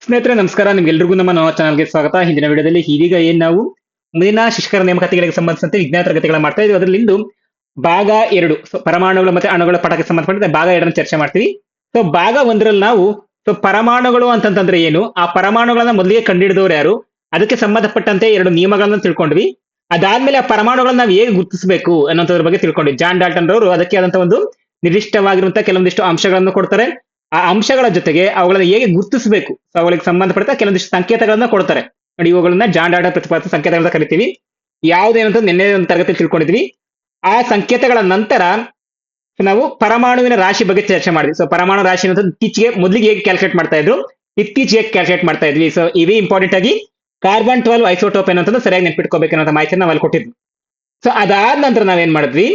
ಸ್ನೇಹಿತರೆ ನಮಸ್ಕಾರ, ನಿಮ್ಗೆಲ್ರಿಗೂ ನಮ್ಮ ಚಾನಲ್ಗೆ ಸ್ವಾಗತ. ಹಿಂದಿನ ವಿಡಿಯೋದಲ್ಲಿ ಇದೀಗ ನಾವು ಮುಂದಿನ ಶಿಕ್ಷಕರ ನೇಮಕಾತಿಗಳಿಗೆ ಸಂಬಂಧಿಸಿದಂತೆ ವಿಜ್ಞಾನ ತರಗತಿಗಳ ಮಾಡ್ತಾ ಇದ್ವಿ. ಅದರಲ್ಲಿ ಇಂದು ಭಾಗ 2 ಪರಮಾಣುಗಳು ಮತ್ತೆ ಅಣುಗಳ ಪಾಠಕ್ಕೆ ಸಂಬಂಧಪಟ್ಟಂತೆ ಭಾಗ 2 ಚರ್ಚೆ ಮಾಡ್ತೀವಿ. ಭಾಗ 1ರಲ್ಲಿ ನಾವು ಪರಮಾಣುಗಳು ಅಂತಂತಂದ್ರೆ ಏನು, ಆ ಪರಮಾಣುಗಳನ್ನ ಮೊದಲಿಗೆ ಕಂಡುಹಿಡಿದವರು ಯಾರು, ಅದಕ್ಕೆ ಸಂಬಂಧಪಟ್ಟಂತೆ 2 ನಿಯಮಗಳನ್ನ ತಿಳ್ಕೊಂಡ್ವಿ. ಅದಾದ್ಮೇಲೆ ಆ ಪರಮಾಣುಗಳನ್ನ ನಾವು ಹೇಗೆ ಗುರುತಿಸಬೇಕು ಅನ್ನೋದ್ರ ಬಗ್ಗೆ ತಿಳ್ಕೊಂಡ್ವಿ. ಜಾನ್ ಡಾಲ್ಟನ್ ರವರು ಅದಕ್ಕೆ ಆದಂತ ಒಂದು ನಿರ್ದಿಷ್ಟವಾಗಿರುವಂತಹ ಕೆಲವೊಂದಿಷ್ಟು ಅಂಶಗಳನ್ನು ಕೊಡ್ತಾರೆ. ಆ ಅಂಶಗಳ ಜೊತೆಗೆ ಅವುಗಳನ್ನ ಹೇಗೆ ಗುರುತಿಸಬೇಕು, ಅವುಗಳಿಗೆ ಸಂಬಂಧಪಟ್ಟ ಕೆಲವೊಂದಿಷ್ಟು ಸಂಕೇತಗಳನ್ನ ಕೊಡ್ತಾರೆ. ನೋಡಿ, ಇವುಗಳನ್ನ ಜಾನ್ ಡಾಲ್ಟನ್ ಪ್ರತಿಪಾದಿತ ಸಂಕೇತಗಳನ್ನ ಕರಿತೀವಿ. ಯಾವುದೇನಂತ ನಿನ್ನೆ ಒಂದು ತರಗತಿ ತಿಳ್ಕೊಂಡಿದ್ವಿ. ಆ ಸಂಕೇತಗಳ ನಂತರ ನಾವು ಪರಮಾಣುವಿನ ರಾಶಿ ಬಗ್ಗೆ ಚರ್ಚೆ ಮಾಡಿದ್ವಿ. ಪರಮಾಣು ರಾಶಿ ಅನ್ನೋದು ಇತ್ತೀಚೆಗೆ ಮೊದಲಿಗೆ ಹೇಗೆ ಕ್ಯಾಲ್ಕುಲೇಟ್ ಮಾಡ್ತಾ ಇದ್ರು, ಇತ್ತೀಚೆಗೆ ಕ್ಯಾಲ್ಕುಲೇಟ್ ಮಾಡ್ತಾ ಇದ್ವಿ. ಇವೇ ಇಂಪಾರ್ಟೆಂಟ್ ಆಗಿ ಕಾರ್ಬನ್ 12 ಐಸೋಟೋಪ್ ಏನಂತ ಸರಿಯಾಗಿ ನೆನ್ಪಿಟ್ಕೋಬೇಕು ಅನ್ನೋ ಮಾಹಿತಿಯನ್ನು ನಾವು ಅಲ್ಲಿ ಕೊಟ್ಟಿದ್ವಿ. ಅದಾದ ನಂತರ ನಾವೇನ್ ಮಾಡಿದ್ವಿ,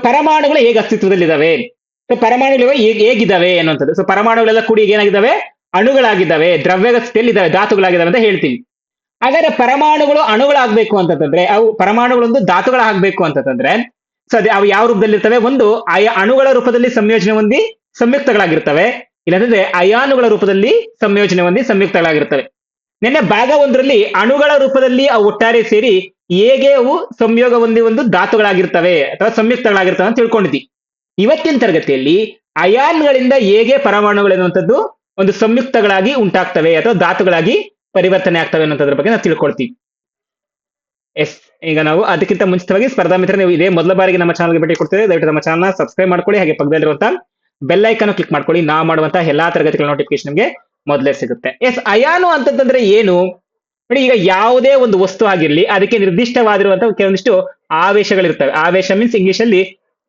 ಪರಮಾಣುಗಳು ಹೇಗೆ ಅಸ್ತಿತ್ವದಲ್ಲಿದ್ದಾವೆ, ಪರಮಾಣುಗಳು ಹೇಗಿದ್ದಾವೆ ಅನ್ನುವಂಥದ್ದು. ಪರಮಾಣುಗಳೆಲ್ಲ ಕೂಡಿ ಏನಾಗಿದ್ದಾವೆ, ಅಣುಗಳಾಗಿದ್ದಾವೆ, ದ್ರವ್ಯದ ಸ್ಥಿತಿಯಲ್ಲಿ ಇದ್ದಾವೆ, ಧಾತುಗಳಾಗಿದ್ದಾವೆ ಅಂತ ಹೇಳ್ತೀವಿ. ಹಾಗಾದ್ರೆ ಪರಮಾಣುಗಳು ಅಣುಗಳಾಗಬೇಕು ಅಂತಂದ್ರೆ, ಅವು ಪರಮಾಣುಗಳೊಂದು ಧಾತುಗಳಾಗಬೇಕು ಅಂತಂದ್ರೆ ಅದೇ ಅವು ಯಾವ ರೂಪದಲ್ಲಿ ಇರ್ತವೆ, ಒಂದು ಅಣುಗಳ ರೂಪದಲ್ಲಿ ಸಂಯೋಜನೆ ಹೊಂದಿ ಸಂಯುಕ್ತಗಳಾಗಿರ್ತವೆ, ಇಲ್ಲಂದ್ರೆ ಅಯಾನುಗಳ ರೂಪದಲ್ಲಿ ಸಂಯೋಜನೆ ಹೊಂದಿ ಸಂಯುಕ್ತಗಳಾಗಿರ್ತವೆ. ನಿನ್ನೆ ಭಾಗ 1ರಲ್ಲಿ ಅಣುಗಳ ರೂಪದಲ್ಲಿ ಅವು ಒಟ್ಟಾರೆ ಸೇರಿ ಹೇಗೆ ಅವು ಸಂಯೋಗ ಹೊಂದಿ ಒಂದು ಧಾತುಗಳಾಗಿರ್ತವೆ ಅಥವಾ ಸಂಯುಕ್ತಗಳಾಗಿರ್ತವೆ ಅಂತ ತಿಳ್ಕೊಂಡಿದ್ವಿ. ಇವತ್ತಿನ ತರಗತಿಯಲ್ಲಿ ಅಯಾನ್ಗಳಿಂದ ಹೇಗೆ ಪರಮಾಣುಗಳು ಎನ್ನುವಂಥದ್ದು ಒಂದು ಸಂಯುಕ್ತಗಳಾಗಿ ಉಂಟಾಗ್ತವೆ ಅಥವಾ ಧಾತುಗಳಾಗಿ ಪರಿವರ್ತನೆ ಆಗ್ತವೆ ಅನ್ನೋದ್ರ ಬಗ್ಗೆ ನಾವು ತಿಳ್ಕೊಳ್ತೀವಿ. ಈಗ ನಾವು ಅದಕ್ಕಿಂತ ಮುಂಚಿತವಾಗಿ ಸ್ಪರ್ಧಾ ಮಿತ್ರ, ನೀವು ಇದೇ ಮೊದಲ ಬಾರಿಗೆ ನಮ್ಮ ಚಾನಲ್ಗೆ ಭೇಟಿ ಕೊಡ್ತೇವೆ, ದಯವಿಟ್ಟು ನಮ್ಮ ಚಾನಲ್ ಸಬ್ಸ್ಕ್ರೈಬ್ ಮಾಡ್ಕೊಳ್ಳಿ. ಹಾಗೆ ಪಕ್ಕದಲ್ಲಿರುವಂತಹ ಬೆಲ್ ಐಕಾನ್ ಕ್ಲಿಕ್ ಮಾಡ್ಕೊಳ್ಳಿ. ನಾವು ಮಾಡುವಂತಹ ಎಲ್ಲಾ ತರಗತಿಗಳ ನೋಟಿಫಿಕೇಶನ್ ನಿಮಗೆ ಮೊದಲೇ ಸಿಗುತ್ತೆ. ಅಯಾನು ಅಂತಂದ್ರೆ ಏನು ನೋಡಿ, ಈಗ ಯಾವುದೇ ಒಂದು ವಸ್ತು ಆಗಿರ್ಲಿ, ಅದಕ್ಕೆ ನಿರ್ದಿಷ್ಟವಾಗಿರುವಂತಹ ಕೆಲವೊಂದಿಷ್ಟು ಆವೇಶಗಳಿರ್ತವೆ. ಆವೇಶ ಮೀನ್ಸ್ ಇಂಗ್ಲಿಷ್ ಅಲ್ಲಿ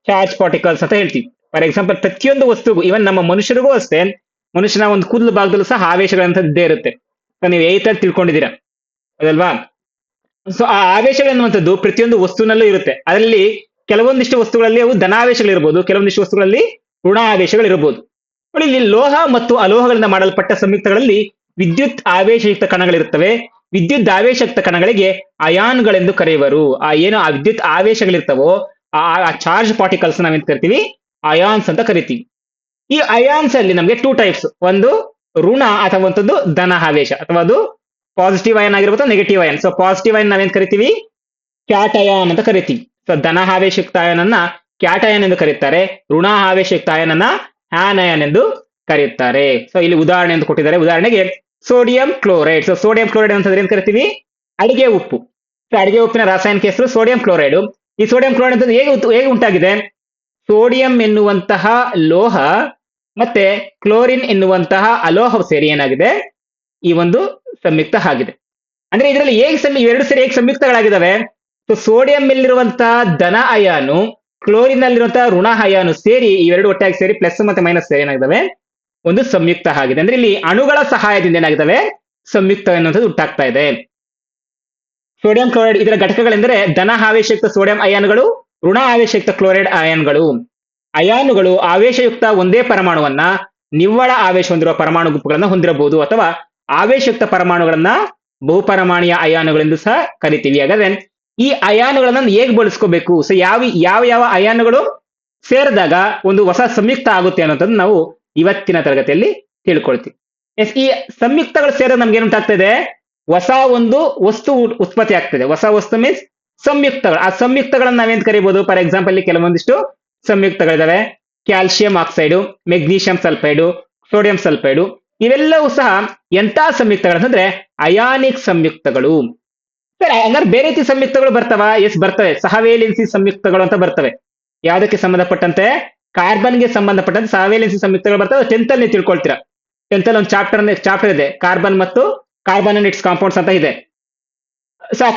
ಚಾರ್ಜ್ ಪಾರ್ಟಿಕಲ್ಸ್ ಅಂತ ಹೇಳ್ತೀವಿ. ಫಾರ್ ಎಕ್ಸಾಂಪಲ್, ಪ್ರತಿಯೊಂದು ವಸ್ತುಗೂ, ಇವನ್ ನಮ್ಮ ಮನುಷ್ಯರಿಗೂ ಅಷ್ಟೇ, ಮನುಷ್ಯನ ಒಂದು ಕೂದಲು ಭಾಗದಲ್ಲೂ ಸಹ ಆವೇಶಗಳಂತ ಇದ್ದೇ ಇರುತ್ತೆ. ನೀವು ಏತಲ್ಲಿ ತಿಳ್ಕೊಂಡಿದ್ದೀರಾ ಅದಲ್ವಾ. ಆ ಆವೇಶಗಳನ್ನುವಂಥದ್ದು ಪ್ರತಿಯೊಂದು ವಸ್ತುವಿನಲ್ಲೂ ಇರುತ್ತೆ. ಅದರಲ್ಲಿ ಕೆಲವೊಂದಿಷ್ಟು ವಸ್ತುಗಳಲ್ಲಿ ಅವು ಧನಾವೇಶಗಳಿರ್ಬೋದು, ಕೆಲವೊಂದಿಷ್ಟು ವಸ್ತುಗಳಲ್ಲಿ ಋಣ ಆವೇಶಗಳಿರ್ಬೋದು. ನೋಡಿ, ಇಲ್ಲಿ ಲೋಹ ಮತ್ತು ಅಲೋಹಗಳಿಂದ ಮಾಡಲ್ಪಟ್ಟ ಸಂಯುಕ್ತಗಳಲ್ಲಿ ವಿದ್ಯುತ್ ಆವೇಶಯುಕ್ತ ಕಣಗಳಿರ್ತವೆ. ವಿದ್ಯುತ್ ಆವೇಶಯುಕ್ತ ಕಣಗಳಿಗೆ ಅಯಾನ್ಗಳೆಂದು ಕರೆಯುವರು. ಆ ವಿದ್ಯುತ್ ಆವೇಶಗಳಿರ್ತವೋ ಆ ಚಾರ್ಜ್ ಪಾರ್ಟಿಕಲ್ಸ್ ನಾವೇನ್ ಕರಿತೀವಿ, ಅಯಾನ್ಸ್ ಅಂತ ಕರಿತೀವಿ. ಈ ಅಯಾನ್ಸ್ ಅಲ್ಲಿ ನಮಗೆ 2 ಟೈಪ್ಸ್, ಒಂದು ಋಣ ಅಥವಾ ಒಂದು ಧನ ಆವೇಶ, ಅಥವಾ ಅದು ಪಾಸಿಟಿವ್ ಅಯನ್ ಆಗಿರ್ಬೋದು, ನೆಗೆಟಿವ್ ಅಯನ್. ಪಾಸಿಟಿವ್ ಅಯನ್ ನಾವೇನ್ ಕರಿತೀವಿ, ಕ್ಯಾಟಯಾನ್ ಅಂತ ಕರಿತೀವಿ. ಧನ ಆವೇಶಯುಕ್ತ ಅಯನ್ ಅನ್ನ ಕ್ಯಾಟಯಾನ್ ಎಂದು ಕರೀತಾರೆ, ಋಣ ಆವೇಶಯುಕ್ತ ಅಯನ್ ಅನ್ನ ಆನಯಾನ್ ಎಂದು ಕರೆಯುತ್ತಾರೆ. ಇಲ್ಲಿ ಉದಾಹರಣೆ ಎಂದು ಕೊಟ್ಟಿದ್ದಾರೆ. ಉದಾಹರಣೆಗೆ ಸೋಡಿಯಂ ಕ್ಲೋರೈಡ್. ಸೋಡಿಯಂ ಕ್ಲೋರೈಡ್ ಅಂತಂದ್ರೆ ಏನ್ ಕರಿತೀವಿ, ಅಡಿಗೆ ಉಪ್ಪು. ಅಡಿಗೆ ಉಪ್ಪಿನ ರಾಸಾಯನಿಕ ಹೆಸರು ಸೋಡಿಯಂ ಕ್ಲೋರೈಡ್. ಈ ಸೋಡಿಯಂ ಕ್ಲೋರೈಡ್ ಅಂತಂದ್ರೆ ಹೇಗೆ ಉಂಟಾಗಿದೆ, ಸೋಡಿಯಂ ಎನ್ನುವಂತಹ ಲೋಹ ಮತ್ತೆ ಕ್ಲೋರಿನ್ ಎನ್ನುವಂತಹ ಅಲೋಹ ಸೇರಿ ಏನಾಗಿದೆ, ಈ ಒಂದು ಸಂಯುಕ್ತ ಆಗಿದೆ. ಅಂದ್ರೆ ಇದರಲ್ಲಿ ಇವೆರಡು ಸೇರಿ ಹೇಗೆ ಸಂಯುಕ್ತಗಳಾಗಿದ್ದಾವೆ, ಸೋಡಿಯಂ ನಲ್ಲಿರುವಂತಹ ಧನ ಅಯಾನು, ಕ್ಲೋರಿನ್ ನಲ್ಲಿರುವಂತಹ ಋಣ ಅಯಾನು ಸೇರಿ, ಇವೆರಡು ಒಟ್ಟಾಗಿ ಸೇರಿ ಪ್ಲಸ್ ಮತ್ತೆ ಮೈನಸ್ ಸೇರಿ ಏನಾಗಿದ್ದಾವೆ, ಒಂದು ಸಂಯುಕ್ತ ಆಗಿದೆ. ಅಂದ್ರೆ ಇಲ್ಲಿ ಅಣುಗಳ ಸಹಾಯದಿಂದ ಏನಾಗಿದ್ದಾವೆ, ಸಂಯುಕ್ತ ಎನ್ನುವಂಥದ್ದು ಉಂಟಾಗ್ತಾ ಇದೆ. ಸೋಡಿಯಂ ಕ್ಲೋರೈಡ್ ಇದರ ಘಟಕಗಳೆಂದರೆ ಧನ ಆವೇಶಯುಕ್ತ ಸೋಡಿಯಂ ಅಯಾನುಗಳು, ಋಣ ಆವೇಶಯುಕ್ತ ಕ್ಲೋರೈಡ್ ಅಯಾನ್ಗಳು. ಅಯಾನುಗಳು ಆವೇಶಯುಕ್ತ ಒಂದೇ ಪರಮಾಣುವನ್ನ ನಿವ್ವಳ ಆವೇಶ ಹೊಂದಿರುವ ಪರಮಾಣು ಗುಂಪುಗಳನ್ನ ಹೊಂದಿರಬಹುದು, ಅಥವಾ ಆವೇಶಯುಕ್ತ ಪರಮಾಣುಗಳನ್ನ ಬಹುಪರಮಾಣುಯ ಅಯಾನುಗಳೆಂದು ಸಹ ಕರಿತೀವಿ. ಹಾಗಾದ್ರೆ ಈ ಅಯಾನುಗಳನ್ನ ಹೇಗೆ ಬಳಸ್ಕೋಬೇಕು, ಯಾವ ಅಯಾನುಗಳು ಸೇರಿದಾಗ ಒಂದು ಹೊಸ ಸಂಯುಕ್ತ ಆಗುತ್ತೆ ಅನ್ನೋದನ್ನ ನಾವು ಇವತ್ತಿನ ತರಗತಿಯಲ್ಲಿ ತಿಳ್ಕೊಳ್ತೀವಿ. ಈ ಸಂಯುಕ್ತಗಳು ಸೇರಿದ ನಮ್ಗೆ ಏನುಂಟಾಗ್ತಾ ಇದೆ, ಹೊಸ ಒಂದು ವಸ್ತು ಉತ್ಪತ್ತಿ ಆಗ್ತದೆ. ಹೊಸ ವಸ್ತು ಮೀನ್ಸ್ ಸಂಯುಕ್ತಗಳು. ಆ ಸಂಯುಕ್ತಗಳನ್ನ ನಾವೇನ್ ಕರಿಬಹುದು, ಫಾರ್ ಎಕ್ಸಾಂಪಲ್ ಇಲ್ಲಿ ಕೆಲವೊಂದಿಷ್ಟು ಸಂಯುಕ್ತಗಳಿದಾವೆ. Calcium oxide, magnesium sulphide, sodium sulphide, ಇವೆಲ್ಲವೂ ಸಹ ಎಂತ ಸಂಯುಕ್ತಗಳಂತಂದ್ರೆ ಅಯಾನಿಕ್ ಸಂಯುಕ್ತಗಳು. ಹಂಗಾರೆ ಬೇರೆ ರೀತಿ ಸಂಯುಕ್ತಗಳು ಬರ್ತಾವ? ಬರ್ತವೆ. ಸಹವೇಲೆನ್ಸಿ ಸಂಯುಕ್ತಗಳು ಅಂತ ಬರ್ತವೆ. ಯಾವುದಕ್ಕೆ ಸಂಬಂಧಪಟ್ಟಂತೆ, ಕಾರ್ಬನ್ಗೆ ಸಂಬಂಧಪಟ್ಟಂತೆ ಸಹವೇಲೆನ್ಸಿ ಸಂಯುಕ್ತಗಳು ಬರ್ತವೆ. 10th ಅಲ್ಲಿ ತಿಳ್ಕೊಳ್ತೀರಾ. 10th ಅಲ್ಲಿ ಒಂದು ಚಾಪ್ಟರ್ ಇದೆ, ಕಾರ್ಬನ್ ಮತ್ತು ಕಾರ್ಬನ್ ಅಂಡ್ ಇಟ್ಸ್ ಕಾಂಪೌಂಡ್ಸ್ ಅಂತ ಇದೆ.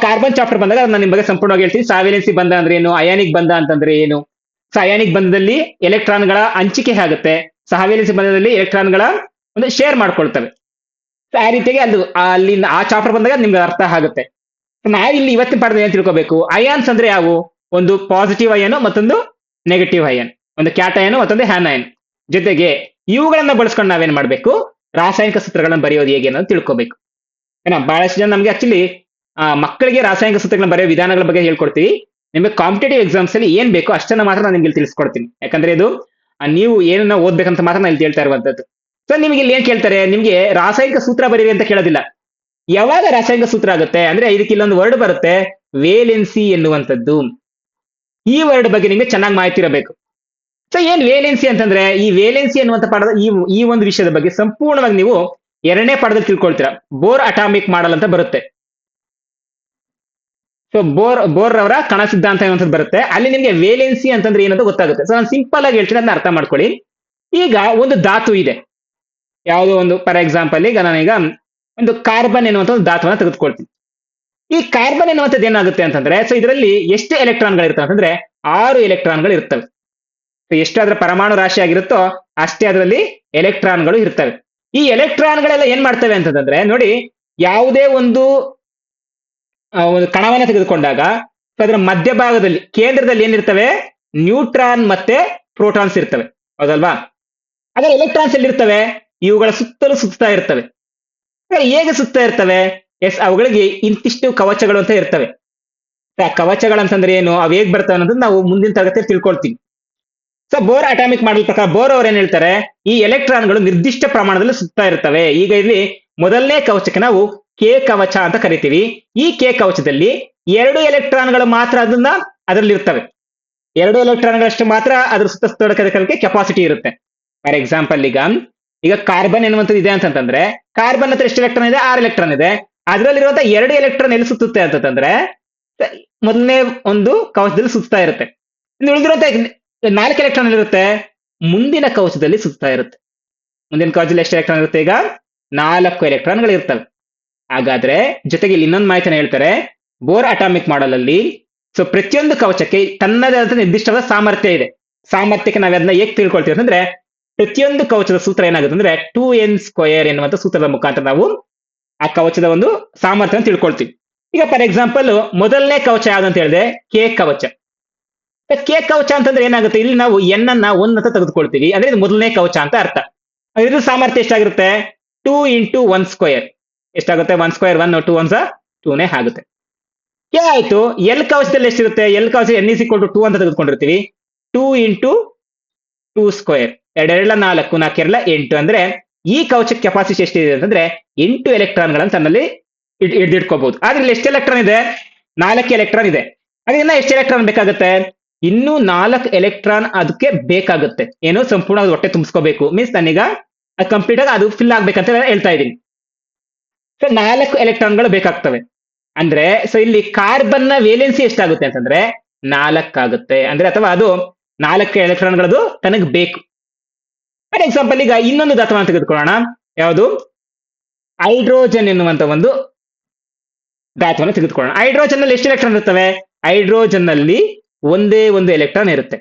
ಕಾರ್ಬನ್ ಚಾಪ್ಟರ್ ಬಂದಾಗ ನಾನು ನಿಮ್ ಬಗ್ಗೆ ಸಂಪೂರ್ಣವಾಗಿ ಹೇಳ್ತೀನಿ. ಸಹವೇಲೆನ್ಸಿ ಬಂಧ ಅಂದ್ರೆ ಏನು, ಅಯಾನಿಕ್ ಬಂಧ ಅಂತಂದ್ರೆ ಏನು. ಅಯಾನಿಕ್ ಬಂಧದಲ್ಲಿ ಎಲೆಕ್ಟ್ರಾನ್ಗಳ ಹಂಚಿಕೆ ಆಗುತ್ತೆ, ಸಹವೇಲೆನ್ಸಿ ಬಂಧದಲ್ಲಿ ಎಲೆಕ್ಟ್ರಾನ್ಗಳ ಒಂದು ಶೇರ್ ಮಾಡ್ಕೊಳ್ತವೆ. ಆ ರೀತಿಯಾಗಿ ಅಲ್ಲಿ ಆ ಚಾಪ್ಟರ್ ಬಂದಾಗ ನಿಮ್ಗೆ ಅರ್ಥ ಆಗುತ್ತೆ. ನಾವು ಇಲ್ಲಿ ಇವತ್ತಿನ ಪಾಠದಲ್ಲಿ ಏನ್ ತಿಳ್ಕೋಬೇಕು, ಅಯಾನ್ಸ್ ಅಂದ್ರೆ ಯಾವುವು, ಒಂದು ಪಾಸಿಟಿವ್ ಅಯನ್ ಮತ್ತೊಂದು ನೆಗೆಟಿವ್ ಅಯನ್, ಒಂದು ಕ್ಯಾಟಯನ್ ಮತ್ತೊಂದು ಆನಯನ್. ಜೊತೆಗೆ ಇವುಗಳನ್ನ ಬಳಸ್ಕೊಂಡು ನಾವೇನ್ ಮಾಡ್ಬೇಕು, ರಾಸಾಯನಿಕ ಸೂತ್ರಗಳನ್ನ ಬರೆಯೋದು ಹೇಗೆ ಅನ್ನೋದು ತಿಳ್ಕೋಬೇಕು. ಬಹಳಷ್ಟು ಜನ ನಮ್ಗೆ ಆಕ್ಚುಲಿ ಮಕ್ಕಳಿಗೆ ರಾಸಾಯನಿಕ ಸೂತ್ರಗಳನ್ನ ಬರೆಯೋ ವಿಧಾನಗಳ ಬಗ್ಗೆ ಹೇಳ್ಕೊಡ್ತೀವಿ. ನಿಮಗೆ ಕಾಂಪಿಟೇಟಿವ್ ಎಕ್ಸಾಮ್ಸ್ ಅಲ್ಲಿ ಏನ್ ಬೇಕೋ ಅಷ್ಟನ್ನ ಮಾತ್ರ ನಾನು ನಿಮ್ಗೆ ತಿಳಿಸ್ಕೊಡ್ತೀನಿ. ಯಾಕಂದ್ರೆ ಇದು ನೀವು ಏನನ್ನ ಓದ್ಬೇಕಂತ ಮಾತ್ರ ನಾನು ಇಲ್ಲಿ ಹೇಳ್ತಾ ಇರುವಂತದ್ದು. ಸೊ ನಿಮಗೆ ಇಲ್ಲಿ ಏನ್ ಕೇಳ್ತಾರೆ, ನಿಮ್ಗೆ ರಾಸಾಯನಿಕ ಸೂತ್ರ ಬರೀರಿ ಅಂತ ಕೇಳೋದಿಲ್ಲ. ಯಾವಾಗ ರಾಸಾಯನಿಕ ಸೂತ್ರ ಆಗುತ್ತೆ ಅಂದ್ರೆ ಇದಕ್ಕೆ ಇಲ್ಲೊಂದು ವರ್ಡ್ ಬರುತ್ತೆ, ವೇಲೆನ್ಸಿ ಎನ್ನುವಂಥದ್ದು. ಈ ವರ್ಡ್ ಬಗ್ಗೆ ನಿಮ್ಗೆ ಚೆನ್ನಾಗಿ ಮಾಹಿತಿ ಇರಬೇಕು. ಸೊ ಏನ್ ವೇಲೆನ್ಸಿ ಅಂತಂದ್ರೆ, ಈ ವೇಲೆನ್ಸಿ ಎನ್ನುವಂತ ಪಾಠದ ಈ ಒಂದು ವಿಷಯದ ಬಗ್ಗೆ ಸಂಪೂರ್ಣವಾಗಿ ನೀವು ಎರಡನೇ ಪಾಠದಲ್ಲಿ ತಿಳ್ಕೊಳ್ತೀರಾ. ಬೋರ್ ಅಟಾಮಿಕ್ ಮಾಡಲ್ ಅಂತ ಬರುತ್ತೆ. ಸೊ ಬೋರ್ ಅವರ ಕಣ ಸಿದ್ಧಾಂತ ಅನ್ನುವಂಥದ್ದು ಬರುತ್ತೆ. ಅಲ್ಲಿ ನಿಮ್ಗೆ ವೇಲೆನ್ಸಿ ಅಂತಂದ್ರೆ ಏನಂತ ಗೊತ್ತಾಗುತ್ತೆ. ಸೊ ನಾನು ಸಿಂಪಲ್ ಆಗಿ ಹೇಳ್ತೀನಿ, ಅದನ್ನ ಅರ್ಥ ಮಾಡ್ಕೊಳ್ಳಿ. ಈಗ ಒಂದು ಧಾತು ಇದೆ, ಯಾವುದೋ ಒಂದು ಫಾರ್ ಎಕ್ಸಾಂಪಲ್ ಈಗ ನಾನೀಗ ಒಂದು ಕಾರ್ಬನ್ ಎನ್ನುವಂತ ಒಂದು ಧಾತುವನ್ನ ತೆಗೆದುಕೊಳ್ತೀನಿ. ಈ ಕಾರ್ಬನ್ ಎನ್ನುವಂಥದ್ದು ಏನಾಗುತ್ತೆ ಅಂತಂದ್ರೆ, ಸೊ ಇದರಲ್ಲಿ ಎಷ್ಟು ಎಲೆಕ್ಟ್ರಾನ್ಗಳು ಇರ್ತವೆ ಅಂತಂದ್ರೆ 6 ಎಲೆಕ್ಟ್ರಾನ್ಗಳು ಇರ್ತವೆ. ಸೊ ಎಷ್ಟು ಅದರ ಪರಮಾಣು ರಾಶಿ ಆಗಿರುತ್ತೋ ಅಷ್ಟೇ ಅದರಲ್ಲಿ ಎಲೆಕ್ಟ್ರಾನ್ಗಳು ಇರ್ತವೆ. ಈ ಎಲೆಕ್ಟ್ರಾನ್ಗಳೆಲ್ಲ ಏನ್ ಮಾಡ್ತವೆ ಅಂತಂದ್ರೆ ನೋಡಿ, ಯಾವುದೇ ಒಂದು ಒಂದು ಕಣವನ್ನ ತೆಗೆದುಕೊಂಡಾಗ ಅದರ ಮಧ್ಯಭಾಗದಲ್ಲಿ ಕೇಂದ್ರದಲ್ಲಿ ಏನಿರ್ತವೆ, ನ್ಯೂಟ್ರಾನ್ ಮತ್ತೆ ಪ್ರೋಟಾನ್ಸ್ ಇರ್ತವೆ, ಹೌದಲ್ವಾ? ಅದರ ಎಲೆಕ್ಟ್ರಾನ್ಸ್ ಎಲ್ಲಿರ್ತವೆ, ಇವುಗಳ ಸುತ್ತಲೂ ಸುತ್ತಾ ಇರ್ತವೆ. ಹೇಗೆ ಸುತ್ತಾ ಇರ್ತವೆ? ಎಸ್, ಅವುಗಳಿಗೆ ಇಂತಿಷ್ಟು ಕವಚಗಳು ಅಂತ ಇರ್ತವೆ. ಆ ಕವಚಗಳಂತಂದ್ರೆ ಏನು, ಅವು ಹೇಗ್ ಬರ್ತವೆ ಅನ್ನೋದು ನಾವು ಮುಂದಿನ ತರಗತಿಯಲ್ಲಿ ತಿಳ್ಕೊಳ್ತೀವಿ. ಸೊ ಬೋರ್ ಅಟಾಮಿಕ್ ಮಾಡಲ್ ಪ್ರಕಾರ ಬೋರ್ ಅವ್ರು ಏನ್ ಹೇಳ್ತಾರೆ, ಈ ಎಲೆಕ್ಟ್ರಾನ್ಗಳು ನಿರ್ದಿಷ್ಟ ಪ್ರಮಾಣದಲ್ಲಿ ಸುತ್ತಾ ಇರ್ತವೆ. ಈಗ ಇಲ್ಲಿ ಮೊದಲನೇ ಕವಚಕ್ಕೆ ನಾವು ಕೆ ಕವಚ ಅಂತ ಕರಿತೀವಿ. ಈ ಕೆ ಕವಚದಲ್ಲಿ 2 ಎಲೆಕ್ಟ್ರಾನ್ಗಳು ಮಾತ್ರ ಅದರಲ್ಲಿ ಇರ್ತವೆ. 2 ಎಲೆಕ್ಟ್ರಾನ್ಗಳಷ್ಟು ಮಾತ್ರ ಅದ್ರ ಸುತ್ತ ಸುತ್ತೋದಕ್ಕೆ ಕೆಪಾಸಿಟಿ ಇರುತ್ತೆ. ಫಾರ್ ಎಕ್ಸಾಂಪಲ್ ಈಗ ಕಾರ್ಬನ್ ಎನ್ನುವಂಥದ್ದು ಇದೆ ಅಂತಂದ್ರೆ, ಕಾರ್ಬನ್ ಹತ್ರ ಎಷ್ಟು ಎಲೆಕ್ಟ್ರಾನ್ ಇದೆ, 6 ಎಲೆಕ್ಟ್ರಾನ್ ಇದೆ. ಅದರಲ್ಲಿರುವಂತಹ 2 ಎಲೆಕ್ಟ್ರಾನ್ ಎಲ್ಲಿ ಸುತ್ತುತ್ತೆ ಅಂತಂದ್ರೆ ಮೊದಲನೇ ಒಂದು ಕವಚದಲ್ಲಿ ಸುತ್ತಾ ಇರುತ್ತೆ. ಇನ್ನು ಉಳಿದಿರುವಂತ 4 ಎಲೆಕ್ಟ್ರಾನ್ ಇರುತ್ತೆ, ಮುಂದಿನ ಕವಚದಲ್ಲಿ ಸುತ್ತಾ ಇರುತ್ತೆ. ಮುಂದಿನ ಕವಚದಲ್ಲಿ ಎಷ್ಟು ಎಲೆಕ್ಟ್ರಾನ್ ಇರುತ್ತೆ, ಈಗ 4 ಎಲೆಕ್ಟ್ರಾನ್ಗಳು ಇರ್ತವೆ. ಹಾಗಾದ್ರೆ ಜೊತೆಗೆ ಇಲ್ಲಿ ಇನ್ನೊಂದು ಮಾಹಿತಿನ ಹೇಳ್ತಾರೆ, ಬೋರ್ ಅಟಾಮಿಕ್ ಮಾಡಲ್ ಅಲ್ಲಿ ಸೊ ಪ್ರತಿಯೊಂದು ಕವಚಕ್ಕೆ ತನ್ನದೇ ಆದ ನಿರ್ದಿಷ್ಟವಾದ ಸಾಮರ್ಥ್ಯ ಇದೆ. ಸಾಮರ್ಥ್ಯಕ್ಕೆ ನಾವು ಅದನ್ನ ಹೇಗೆ ತಿಳ್ಕೊಳ್ತೀವಿ ಅಂತಂದ್ರೆ, ಪ್ರತಿಯೊಂದು ಕವಚದ ಸೂತ್ರ ಏನಾಗುತ್ತೆ ಅಂದ್ರೆ 2n² ಎನ್ನುವಂತ ಸೂತ್ರದ ಮುಖಾಂತರ ನಾವು ಆ ಕವಚದ ಒಂದು ಸಾಮರ್ಥ್ಯ ತಿಳ್ಕೊಳ್ತೀವಿ. ಈಗ ಫಾರ್ ಎಕ್ಸಾಂಪಲ್ ಮೊದಲನೇ ಕವಚ ಯಾವ್ದಂತ ಹೇಳಿದೆ, ಕೆ ಕವಚ. ಕೆ ಕವಚ ಅಂತಂದ್ರೆ ಏನಾಗುತ್ತೆ, ಇಲ್ಲಿ ನಾವು ಎನ್ ಅನ್ನ 1 ಅಂತ ತೆಗೆದುಕೊಳ್ತೀವಿ, ಅಂದ್ರೆ ಇದು ಮೊದಲನೇ ಕವಚ ಅಂತ ಅರ್ಥ. ಇದ್ರ ಸಾಮರ್ಥ್ಯ ಎಷ್ಟಾಗಿರುತ್ತೆ, 2 × 1². ಎಷ್ಟಾಗುತ್ತೆ, 1² 1 2 1 2ನೇ ಆಗುತ್ತೆ. ಆಯ್ತು. ಎಲ್ ಕವಚದಲ್ಲಿ ಎಷ್ಟಿರುತ್ತೆ, ಎಲ್ ಕವಚ n = 2 ಅಂತ ತೆಗೆದುಕೊಂಡಿರ್ತೀವಿ. 2 × 2², 2 4 4 8 ಅಂದ್ರೆ ಈ ಕವಚಕ್ಕೆ ಕೆಪಾಸಿಟಿ ಎಷ್ಟಿದೆ ಅಂತಂದ್ರೆ 8 ಎಲೆಕ್ಟ್ರಾನ್ಗಳನ್ನು ತನ್ನಲ್ಲಿ ಹಿಡಿದಿಟ್ಕೋಬಹುದು. ಆದ್ರೆ ಇಲ್ಲಿ ಎಷ್ಟು ಎಲೆಕ್ಟ್ರಾನ್ ಇದೆ, 4 ಎಲೆಕ್ಟ್ರಾನ್ ಇದೆ. ಅದನ್ನ ಎಷ್ಟು ಎಲೆಕ್ಟ್ರಾನ್ ಬೇಕಾಗುತ್ತೆ, ಇನ್ನೂ 4 ಎಲೆಕ್ಟ್ರಾನ್ ಅದಕ್ಕೆ ಬೇಕಾಗುತ್ತೆ. ಏನು, ಸಂಪೂರ್ಣ ಹೊಟ್ಟೆ ತುಂಬಿಸ್ಕೋಬೇಕು. ಮೀನ್ಸ್ ನಾನೀಗ ಕಂಪ್ಲೀಟ್ ಆಗಿ ಅದು ಫಿಲ್ ಆಗ್ಬೇಕಂತ ಹೇಳ್ತಾ ಇದ್ದೀನಿ. ಸೊ 4 ಎಲೆಕ್ಟ್ರಾನ್ಗಳು ಬೇಕಾಗ್ತವೆ. ಅಂದ್ರೆ ಸೊ ಇಲ್ಲಿ ಕಾರ್ಬನ್ ನ ವೇಲೆನ್ಸಿ ಎಷ್ಟಾಗುತ್ತೆ ಅಂತಂದ್ರೆ 4 ಆಗುತ್ತೆ. ಅಂದ್ರೆ ಅಥವಾ ಅದು 4 ಎಲೆಕ್ಟ್ರಾನ್ಗಳದು ತನಗ್ ಬೇಕು. ಫಾರ್ ಎಕ್ಸಾಂಪಲ್ ಈಗ ಇನ್ನೊಂದು ಧಾತುವನ್ನು ತೆಗೆದುಕೊಳ್ಳೋಣ, ಯಾವುದು, ಹೈಡ್ರೋಜನ್ ಎನ್ನುವಂತ ಒಂದು ಧಾತುವನ್ನು ತೆಗೆದುಕೊಳ್ಳೋಣ. ಹೈಡ್ರೋಜನ್ ನಲ್ಲಿ ಎಷ್ಟು ಎಲೆಕ್ಟ್ರಾನ್ ಇರ್ತವೆ, ಹೈಡ್ರೋಜನ್ ನಲ್ಲಿ ಒಂದೇ ಒಂದು ಎಲೆಕ್ಟ್ರಾನ್ ಇರುತ್ತೆ.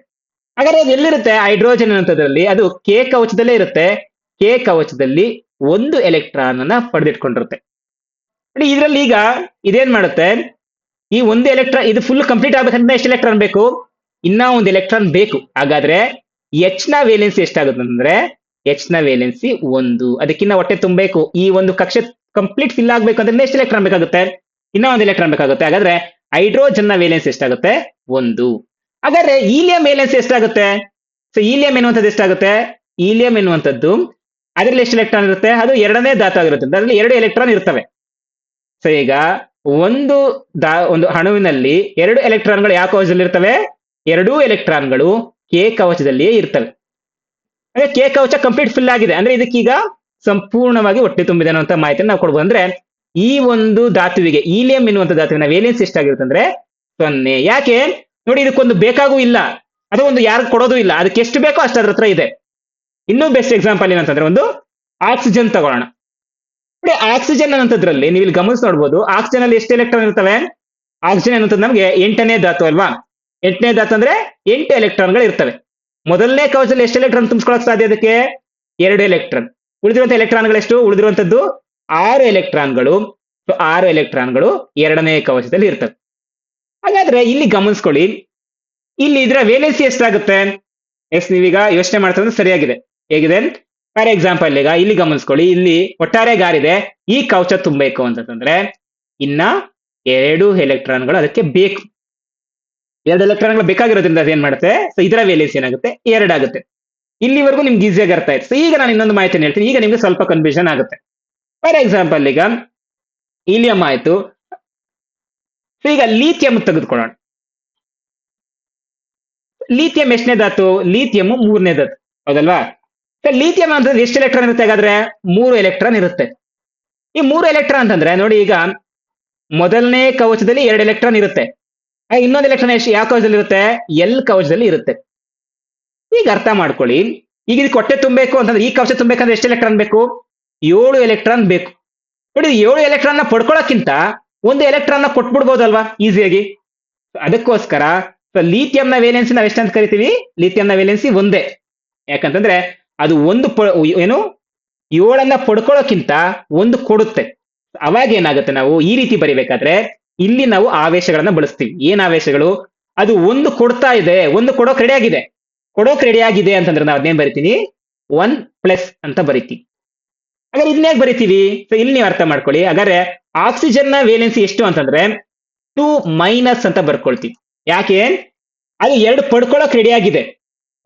ಹಾಗಾದ್ರೆ ಅದು ಎಲ್ಲಿರುತ್ತೆ, ಹೈಡ್ರೋಜನ್ ಅನ್ನೋದ್ರಲ್ಲಿ ಅದು ಕೆ ಕವಚದಲ್ಲೇ ಇರುತ್ತೆ. ಕೆ ಕವಚದಲ್ಲಿ 1 ಎಲೆಕ್ಟ್ರಾನ್ ಅನ್ನ ಪಡೆದಿಟ್ಕೊಂಡಿರುತ್ತೆ. ಇದರಲ್ಲಿ ಈಗ ಇದೇನ್ ಮಾಡುತ್ತೆ, ಈ ಒಂದು ಎಲೆಕ್ಟ್ರಾನ್ ಇದು ಫುಲ್ ಕಂಪ್ಲೀಟ್ ಆಗ್ಬೇಕಂದ್ರೆ ಎಷ್ಟು ಎಲೆಕ್ಟ್ರಾನ್ ಬೇಕು, ಇನ್ನ ಒಂದು ಎಲೆಕ್ಟ್ರಾನ್ ಬೇಕು. ಹಾಗಾದ್ರೆ ಎಚ್ ನ ವೇಲೆನ್ಸಿ ಎಷ್ಟಾಗುತ್ತೆ ಅಂದ್ರೆ ಎಚ್ ನ ವೇಲೆನ್ಸಿ 1. ಅದಕ್ಕಿನ್ನ ಹೊಟ್ಟೆ ತುಂಬಬೇಕು. ಈ ಒಂದು ಕಕ್ಷೆ ಕಂಪ್ಲೀಟ್ ಫಿಲ್ ಆಗ್ಬೇಕಂದ್ರೆ ಎಷ್ಟು ಎಲೆಕ್ಟ್ರಾನ್ ಬೇಕಾಗುತ್ತೆ, ಇನ್ನ ಒಂದು ಎಲೆಕ್ಟ್ರಾನ್ ಬೇಕಾಗುತ್ತೆ. ಹಾಗಾದ್ರೆ ಹೈಡ್ರೋಜನ್ ನ ವೇಲೆನ್ಸಿ ಎಷ್ಟಾಗುತ್ತೆ, 1. ಹಾಗಾದ್ರೆ ಈಲಿಯಂ ವೇಲೆನ್ಸಿ ಎಷ್ಟಾಗುತ್ತೆ, ಸೊ ಈಲಿಯಂ ಎನ್ನುವಂಥದ್ದು ಎಷ್ಟಾಗುತ್ತೆ, ಈಲಿಯಂ ಎನ್ನುವಂಥದ್ದು ಅದರಲ್ಲಿ ಎಷ್ಟು ಎಲೆಕ್ಟ್ರಾನ್ ಇರುತ್ತೆ, ಅದು 2ನೇ ಧಾತು ಆಗಿರುತ್ತೆ, ಅದರಲ್ಲಿ 2 ಎಲೆಕ್ಟ್ರಾನ್ ಇರ್ತವೆ. ಸೊ ಈಗ ಒಂದು ಅಣುವಿನಲ್ಲಿ 2 ಎಲೆಕ್ಟ್ರಾನ್ಗಳು ಯಾವ ಕವಚದಲ್ಲಿ ಇರ್ತವೆ, 2 ಎಲೆಕ್ಟ್ರಾನ್ಗಳು ಕೆ ಕವಚದಲ್ಲಿಯೇ ಇರ್ತವೆ. ಅಂದ್ರೆ ಕೆ ಕವಚ ಕಂಪ್ಲೀಟ್ ಫಿಲ್ ಆಗಿದೆ, ಅಂದ್ರೆ ಇದಕ್ಕೀಗ ಸಂಪೂರ್ಣವಾಗಿ ಹೊಟ್ಟೆ ತುಂಬಿದೆ ಅನ್ನುವಂತ ಮಾಹಿತಿಯನ್ನು ನಾವು ಕೊಡ್ಬೋದು. ಅಂದ್ರೆ ಈ ಒಂದು ಧಾತುವಿಗೆ, ಈಲಿಯಂ ಎನ್ನುವಂತ ಧಾತುವಿನ ವೇಲೆನ್ಸಿ ಎಷ್ಟಾಗಿರುತ್ತೆ ಅಂದ್ರೆ 0. ಯಾಕೆ ನೋಡಿ, ಇದಕ್ಕೊಂದು ಬೇಕಾಗೂ ಇಲ್ಲ, ಅದು ಒಂದು ಯಾರು ಕೊಡೋದು ಇಲ್ಲ, ಅದಕ್ಕೆ ಎಷ್ಟು ಬೇಕೋ ಅಷ್ಟು ಅದ್ರ ಹತ್ರ ಇದೆ. ಇನ್ನೂ ಬೆಸ್ಟ್ ಎಕ್ಸಾಂಪಲ್ ಏನಂತಂದ್ರೆ ಒಂದು ಆಕ್ಸಿಜನ್ ತಗೊಳ್ಳೋಣ. ನೋಡಿ, ಆಕ್ಸಿಜನ್ ಅನ್ನೋದ್ರಲ್ಲಿ ನೀವು ಇಲ್ಲಿ ಗಮನಿಸಿ ನೋಡ್ಬೋದು, ಆಕ್ಸಿಜನ್ ಅಲ್ಲಿ ಎಷ್ಟು ಎಲೆಕ್ಟ್ರಾನ್ ಇರ್ತವೆ, ಆಕ್ಸಿಜನ್ ಅನ್ನೋದು ನಮಗೆ 8ನೇ ಧಾತು ಅಲ್ವಾ. 8ನೇ ಧಾತು ಅಂದ್ರೆ 8 ಎಲೆಕ್ಟ್ರಾನ್ಗಳು ಇರ್ತವೆ. ಮೊದಲನೇ ಕವಚದಲ್ಲಿ ಎಷ್ಟು ಎಲೆಕ್ಟ್ರಾನ್ ತುಂಬಿಸ್ಕೊಳಕ್ ಸಾಧ್ಯ, ಅದಕ್ಕೆ 2 ಎಲೆಕ್ಟ್ರಾನ್. ಉಳಿದಿರುವಂತಹ ಎಲೆಕ್ಟ್ರಾನ್ಗಳು ಎಷ್ಟು, ಉಳಿದಿರುವಂತದ್ದು 6 ಎಲೆಕ್ಟ್ರಾನ್ಗಳು. 6 ಎಲೆಕ್ಟ್ರಾನ್ಗಳು 2ನೇ ಕವಚದಲ್ಲಿ ಇರ್ತವೆ. ಹಾಗಾದ್ರೆ ಇಲ್ಲಿ ಗಮನಿಸ್ಕೊಳ್ಳಿ, ಇಲ್ಲಿ ಇದರ ವೇಲೆನ್ಸಿ ಎಷ್ಟಾಗುತ್ತೆ, ಎಸ್ ನೀವೀಗ ಯೋಚನೆ ಮಾಡ್ತಾರೆ ಸರಿಯಾಗಿದೆ. ಹೇಗಿದೆ, ಫಾರ್ ಎಕ್ಸಾಂಪಲ್ ಈಗ ಇಲ್ಲಿ ಗಮನಿಸ್ಕೊಳ್ಳಿ, ಇಲ್ಲಿ ಒಟ್ಟಾರೆ ಗಾರಿದೆ, ಈ ಕವಚ ತುಂಬಬೇಕು ಅಂತಂದ್ರೆ ಇನ್ನ 2 ಎಲೆಕ್ಟ್ರಾನ್ಗಳು ಅದಕ್ಕೆ ಬೇಕು. 2 ಎಲೆಕ್ಟ್ರಾನ್ಗಳು ಬೇಕಾಗಿರೋದ್ರಿಂದ ಅದೇನ್ ಮಾಡುತ್ತೆ, ಸೊ ಇದರ ವೇಲೆನ್ಸಿ ಏನಾಗುತ್ತೆ, 2 ಆಗುತ್ತೆ. ಇಲ್ಲಿವರೆಗೂ ನಿಮ್ಗೆ ಈಸಿಯಾಗಿ ಅರ್ಥ ಆಯ್ತು. ಸೊ ಈಗ ನಾನು ಇನ್ನೊಂದು ಮಾಹಿತಿಯನ್ನು ಹೇಳ್ತೀನಿ, ಈಗ ನಿಮ್ಗೆ ಸ್ವಲ್ಪ ಕನ್ಫ್ಯೂಷನ್ ಆಗುತ್ತೆ. ಫಾರ್ ಎಕ್ಸಾಂಪಲ್ ಈಗ ಹೀಲಿಯಂ ಆಯ್ತು. ಸೊ ಈಗ ಲೀಥಿಯಂ ತೆಗೆದುಕೊಳ್ಳೋಣ. ಲೀಥಿಯಂ ಎಷ್ಟನೇ ಧಾತು? ಲೀಥಿಯಂ ಮೂರನೇ ಧಾತು, ಹೌದಲ್ವಾ? ಲೀಥಿಯಂ ಅಂತಂದ್ರೆ ಎಷ್ಟು ಎಲೆಕ್ಟ್ರಾನ್ ಇರುತ್ತೆ? ಹಾಗಾದ್ರೆ 3 ಎಲೆಕ್ಟ್ರಾನ್ ಇರುತ್ತೆ. ಈ 3 ಎಲೆಕ್ಟ್ರಾನ್ ಅಂತಂದ್ರೆ ನೋಡಿ, ಈಗ ಮೊದಲನೇ ಕವಚದಲ್ಲಿ 2 ಎಲೆಕ್ಟ್ರಾನ್ ಇರುತ್ತೆ. ಇನ್ನೊಂದು ಎಲೆಕ್ಟ್ರಾನ್ ಎಷ್ಟು ಯಾವ ಕವಚದಲ್ಲಿ ಇರುತ್ತೆ? ಎಲ್ ಕವಚದಲ್ಲಿ ಇರುತ್ತೆ. ಈಗ ಅರ್ಥ ಮಾಡ್ಕೊಳ್ಳಿ, ಈಗ ಇದಕ್ಕೆ ಹೊಟ್ಟೆ ತುಂಬಬೇಕು ಅಂತಂದ್ರೆ, ಈ ಕವಚ ತುಂಬಬೇಕಂದ್ರೆ ಎಷ್ಟು ಎಲೆಕ್ಟ್ರಾನ್ ಬೇಕು? 7 ಎಲೆಕ್ಟ್ರಾನ್ ಬೇಕು. ನೋಡಿ, 7 ಎಲೆಕ್ಟ್ರಾನ್ ನ ಪಡ್ಕೊಳ್ಳೋಕ್ಕಿಂತ ಒಂದು ಎಲೆಕ್ಟ್ರಾನ್ ನ ಕೊಟ್ಬಿಡ್ಬೋದಲ್ವಾ ಈಸಿಯಾಗಿ. ಅದಕ್ಕೋಸ್ಕರ ಲಿಥಿಯಂನ ವೇಲೆನ್ಸಿ ನಾವು ಎಷ್ಟಂತ ಕರಿತೀವಿ? ಲಿಥಿಯಂನ ವೇಲೆನ್ಸಿ ಒಂದೇ. ಯಾಕಂತಂದ್ರೆ ಅದು ಒಂದು ಏನು 7 ಪಡ್ಕೊಳ್ಳೋಕ್ಕಿಂತ ಒಂದು ಕೊಡುತ್ತೆ. ಅವಾಗ ಏನಾಗುತ್ತೆ, ನಾವು ಈ ರೀತಿ ಬರಿಬೇಕಾದ್ರೆ ಇಲ್ಲಿ ನಾವು ಆವೇಶಗಳನ್ನ ಬಳಸ್ತೀವಿ. ಏನ್ ಆವೇಶಗಳು? ಅದು ಒಂದು ಕೊಡ್ತಾ ಇದೆ, ಒಂದು ಕೊಡೋಕ್ ರೆಡಿ ಆಗಿದೆ. ಕೊಡೋಕ್ ರೆಡಿ ಆಗಿದೆ ಅಂತಂದ್ರೆ ನಾವು ಅದನ್ನೇನ್ ಬರಿತೀವಿ? 1+ ಅಂತ ಬರಿತೀವಿ. ಹಾಗಾದ್ರೆ ಇದನ್ನೇ ಬರಿತೀವಿ. ಸೊ ಇಲ್ಲಿ ನೀವು ಅರ್ಥ ಮಾಡ್ಕೊಳ್ಳಿ. ಹಾಗಾದ್ರೆ ಆಕ್ಸಿಜನ್ ನ ವೇಲೆನ್ಸಿ ಎಷ್ಟು ಅಂತಂದ್ರೆ 2- ಅಂತ ಬರ್ಕೊಳ್ತೀವಿ. ಯಾಕೆ? ಅದು 2 ಪಡ್ಕೊಳ್ಳೋಕ್ ರೆಡಿ ಆಗಿದೆ.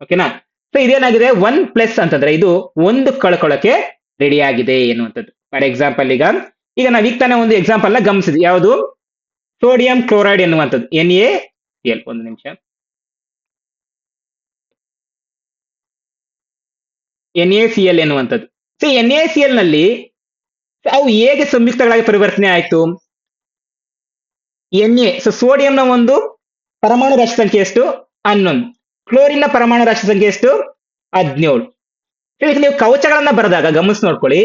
ಓಕೆನಾ? ಸೊ ಇದೇನಾಗಿದೆ? 1+ ಅಂತಂದ್ರೆ ಇದು ಒಂದು ಕಳ್ಕೊಳ್ಳೋಕೆ ರೆಡಿ ಆಗಿದೆ ಎನ್ನುವಂಥದ್ದು. ಫಾರ್ ಎಕ್ಸಾಂಪಲ್ ಈಗ ನಾವ್ ಈಗ ತಾನೇ ಒಂದು ಎಕ್ಸಾಂಪಲ್ ನ ಗಮನಿಸಿದ್ವಿ. ಯಾವುದು? ಸೋಡಿಯಂ ಕ್ಲೋರೈಡ್ ಎನ್ನುವಂಥದ್ದು, NaCl. ಒಂದು ನಿಮಿಷ. NaCl ಎನ್ನುವಂಥದ್ದು. ಸೊ NaCl ನಲ್ಲಿ ಅವು ಹೇಗೆ ಸಂಯುಕ್ತಗಳಾಗಿ ಪರಿವರ್ತನೆ ಆಯ್ತು? Na, ಸೊ ಸೋಡಿಯಂನ ಒಂದು ಪರಮಾಣು ರಾಶಿ ಸಂಖ್ಯೆ ಎಷ್ಟು? 11. ಕ್ಲೋರಿನ್ ನ ಪರಮಾಣು ರಾಶಿ ಸಂಖ್ಯೆ ಎಷ್ಟು? 17. ಸೊ ಈಗ ನೀವು ಕವಚಗಳನ್ನ ಬರೆದಾಗ ಗಮನಿಸಿ ನೋಡ್ಕೊಳ್ಳಿ.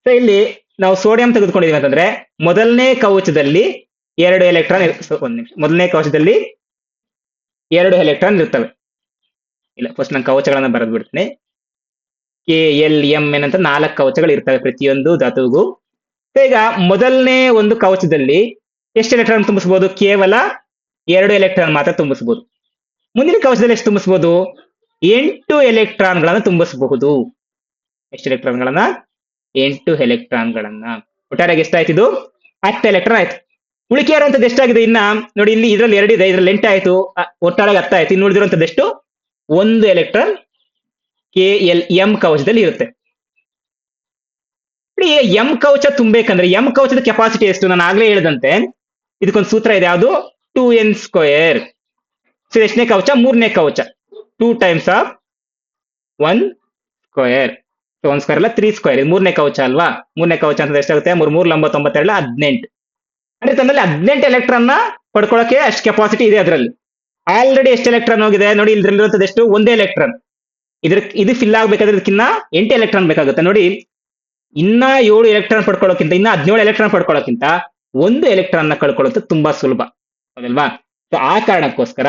ಸೊ ಇಲ್ಲಿ ನಾವು ಸೋಡಿಯಂ ತೆಗೆದುಕೊಂಡಿದೀವಿ ಅಂತಂದ್ರೆ ಮೊದಲನೇ ಕವಚದಲ್ಲಿ 2 ಎಲೆಕ್ಟ್ರಾನ್. ಒಂದು ನಿಮಿಷ. ಮೊದಲನೇ ಕವಚದಲ್ಲಿ 2 ಎಲೆಕ್ಟ್ರಾನ್ ಇರ್ತವೆ. ಇಲ್ಲ, ಫಸ್ಟ್ ನಾನು ಕವಚಗಳನ್ನ ಬರೆದು ಬಿಡ್ತೀನಿ. KLMN ಅಂತ 4 ಕವಚಗಳು ಇರ್ತವೆ ಪ್ರತಿಯೊಂದು ಧಾತುವಿಗೂ. ಈಗ ಮೊದಲನೇ ಒಂದು ಕವಚದಲ್ಲಿ ಎಷ್ಟು ಎಲೆಕ್ಟ್ರಾನ್ ತುಂಬಿಸಬಹುದು? ಕೇವಲ 2 ಎಲೆಕ್ಟ್ರಾನ್ ಮಾತ್ರ ತುಂಬಿಸಬಹುದು. ಮುಂದಿನ ಕವಚದಲ್ಲಿ ಎಷ್ಟು ತುಂಬಿಸಬಹುದು? 8 ಎಲೆಕ್ಟ್ರಾನ್ಗಳನ್ನ ತುಂಬಿಸಬಹುದು. ಎಷ್ಟು ಎಲೆಕ್ಟ್ರಾನ್ಗಳನ್ನ? 8 ಎಲೆಕ್ಟ್ರಾನ್ಗಳನ್ನ. ಒಟ್ಟಾರೆಯಾಗಿ ಎಷ್ಟಾಯ್ತು? ಇದು 10 ಎಲೆಕ್ಟ್ರಾನ್ ಆಯ್ತು. ಉಳಿಕೆ ಇರುವಂತದ್ದು ಎಷ್ಟಾಗಿದೆ? ಇನ್ನ ನೋಡಿ, ಇದ್ರಲ್ಲಿ 2 ಇದೆ, ಇದ್ರಲ್ಲಿ 8 ಆಯ್ತು. ಒಟ್ಟಾರೆಯಾಗಿ 10 ಆಯ್ತು. ಇನ್ನು ಉಳಿದಿರುವಂತದ್ದು ಎಷ್ಟು? 1 ಎಲೆಕ್ಟ್ರಾನ್ KLM ಕವಚದಲ್ಲಿ ಇರುತ್ತೆ. ಎಂ ಕವಚ ತುಂಬಬೇಕಂದ್ರೆ ಎಂ ಕವಚದ ಕೆಪಾಸಿಟಿ ಎಷ್ಟು? ನಾನು ಆಗ್ಲೇ ಹೇಳಿದಂತೆ ಇದಕ್ಕೊಂದು ಸೂತ್ರ ಇದೆ. ಯಾವುದು? 2n². ಸೊ ಎಷ್ಟನೇ ಕವಚ? 3ನೇ ಕವಚ. 2 ಟೈಮ್ಸ್ ಆಫ್ 1². ಸೊ 1² ಅಲ್ಲ, 3². ಇದು 3ನೇ ಕವಚ ಅಲ್ವಾ? 3ನೇ ಕವಚ ಅಂತಂದ್ರೆ ಎಷ್ಟಾಗುತ್ತೆ? 3 3 9 18. ಅಂದ್ರೆ ತನ್ನಲ್ಲಿ 18 ಎಲೆಕ್ಟ್ರಾನ್ ನ ಪಡ್ಕೊಳ್ಳೋಕೆ ಅಷ್ಟು ಕೆಪಾಸಿಟಿ ಇದೆ ಅದರಲ್ಲಿ. ಆಲ್ರೆಡಿ ಎಷ್ಟು ಎಲೆಕ್ಟ್ರಾನ್ ಹೋಗಿದೆ ನೋಡಿ, ಇದ್ರಲ್ಲಿರುವಂತದ್ದು ಎಷ್ಟು? 1 ಎಲೆಕ್ಟ್ರಾನ್. ಇದು ಫಿಲ್ ಆಗ್ಬೇಕಾದ್ರೆ ಇದಕ್ಕಿನ್ನ 8 ಎಲೆಕ್ಟ್ರಾನ್ ಬೇಕಾಗುತ್ತೆ. ನೋಡಿ, ಇನ್ನ 7 ಎಲೆಕ್ಟ್ರಾನ್ ಪಡ್ಕೊಳ್ಳೋಕ್ಕಿಂತ, ಇನ್ನ 17 ಎಲೆಕ್ಟ್ರಾನ್ ಪಡ್ಕೊಳ್ಳೋಕ್ಕಿಂತ 1 ಎಲೆಕ್ಟ್ರಾನ್ ನ ಕಳ್ಕೊಳ್ಳೋದು ತುಂಬಾ ಸುಲಭ, ಹೌದಲ್ವಾ? ಸೊ ಆ ಕಾರಣಕ್ಕೋಸ್ಕರ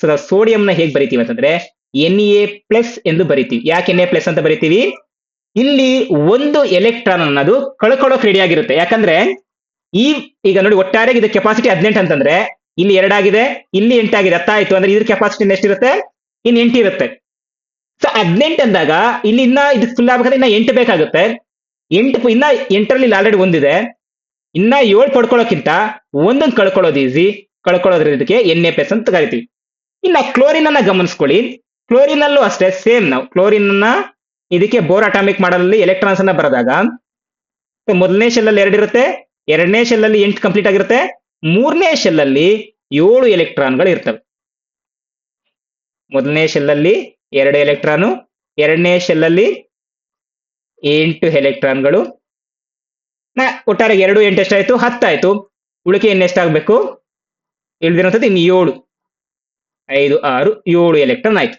ನಾವು ಸೋಡಿಯಂನ ಹೇಗೆ ಬರಿತೀವಿ ಅಂತಂದ್ರೆ Na+ ಎಂದು ಬರಿತೀವಿ. ಯಾಕೆ Na+ ಅಂತ ಬರಿತೀವಿ? ಇಲ್ಲಿ 1 ಎಲೆಕ್ಟ್ರಾನ್ ಅನ್ನೋದು ಕಳ್ಕೊಳ್ಳೋಕೆ ರೆಡಿ ಆಗಿರುತ್ತೆ. ಯಾಕಂದ್ರೆ ಈಗ ನೋಡಿ, ಒಟ್ಟಾರೆ ಇದು ಕೆಪಾಸಿಟಿ 18 ಅಂತಂದ್ರೆ ಇಲ್ಲಿ 2 ಆಗಿದೆ, ಇಲ್ಲಿ 8 ಆಗಿದೆ. ಅರ್ಥ ಆಯ್ತು? ಅಂದ್ರೆ ಇದ್ರ ಕೆಪಾಸಿಟಿ ಎಷ್ಟಿರುತ್ತೆ? ಇನ್ನು 8 ಇರುತ್ತೆ. ಸೊ 18 ಅಂದಾಗ ಇಲ್ಲಿ ಇನ್ನ ಇದು ಫುಲ್ ಆಗ್ಬೇಕಾದ್ರೆ ಇನ್ನ 8 ಬೇಕಾಗುತ್ತೆ. ಇನ್ನ 8ರಲ್ಲಿ ಆಲ್ರೆಡಿ ಒಂದಿದೆ. ಇನ್ನ 7 ಪಡ್ಕೊಳ್ಳೋಕ್ಕಿಂತ ಒಂದೊಂದು ಕಳ್ಕೊಳ್ಳೋದು ಈಸಿ. ಕಳ್ಕೊಳ್ಳೋದ್ರಿಂದ ಇದಕ್ಕೆ Na+ ಅಂತ ಕರಿತೀವಿ. ಇನ್ನ ಕ್ಲೋರಿನ್ ಅನ್ನ ಗಮನಿಸ್ಕೊಳ್ಳಿ. ಕ್ಲೋರಿನ್ ಅಲ್ಲೂ ಅಷ್ಟೇ ಸೇಮ್. ನಾವು ಕ್ಲೋರಿನ್ ಅನ್ನ ಇದಕ್ಕೆ ಬೋರ್ ಅಟಾಮಿಕ್ ಮಾಡಲ್ ಎಲೆಕ್ಟ್ರಾನ್ಸ್ ಅನ್ನ ಬರೆದಾಗ ಮೊದಲನೇ ಶೆಲ್ ಅಲ್ಲಿ 2 ಇರುತ್ತೆ, 2ನೇ ಶೆಲ್ ಅಲ್ಲಿ 8 ಕಂಪ್ಲೀಟ್ ಆಗಿರುತ್ತೆ, 3ನೇ ಶೆಲ್ ಅಲ್ಲಿ 7 ಎಲೆಕ್ಟ್ರಾನ್ಗಳು ಇರ್ತವೆ. ಮೊದಲನೇ ಶೆಲ್ ಅಲ್ಲಿ 2 ಎಲೆಕ್ಟ್ರಾನು, 2ನೇ ಶೆಲ್ ಅಲ್ಲಿ 8 ಎಲೆಕ್ಟ್ರಾನ್ಗಳು. ಒಟ್ಟಾರೆ 2 8 ಎಷ್ಟಾಯ್ತು? 10 ಆಯ್ತು. ಉಳಿಕೆ ಇನ್ನೆಷ್ಟಾಗಬೇಕು? ಇಳ್ದಿರೋಂಥದ್ದು ಇನ್ನು 7. 5 6 7 ಎಲೆಕ್ಟ್ರಾನ್ ಆಯ್ತು.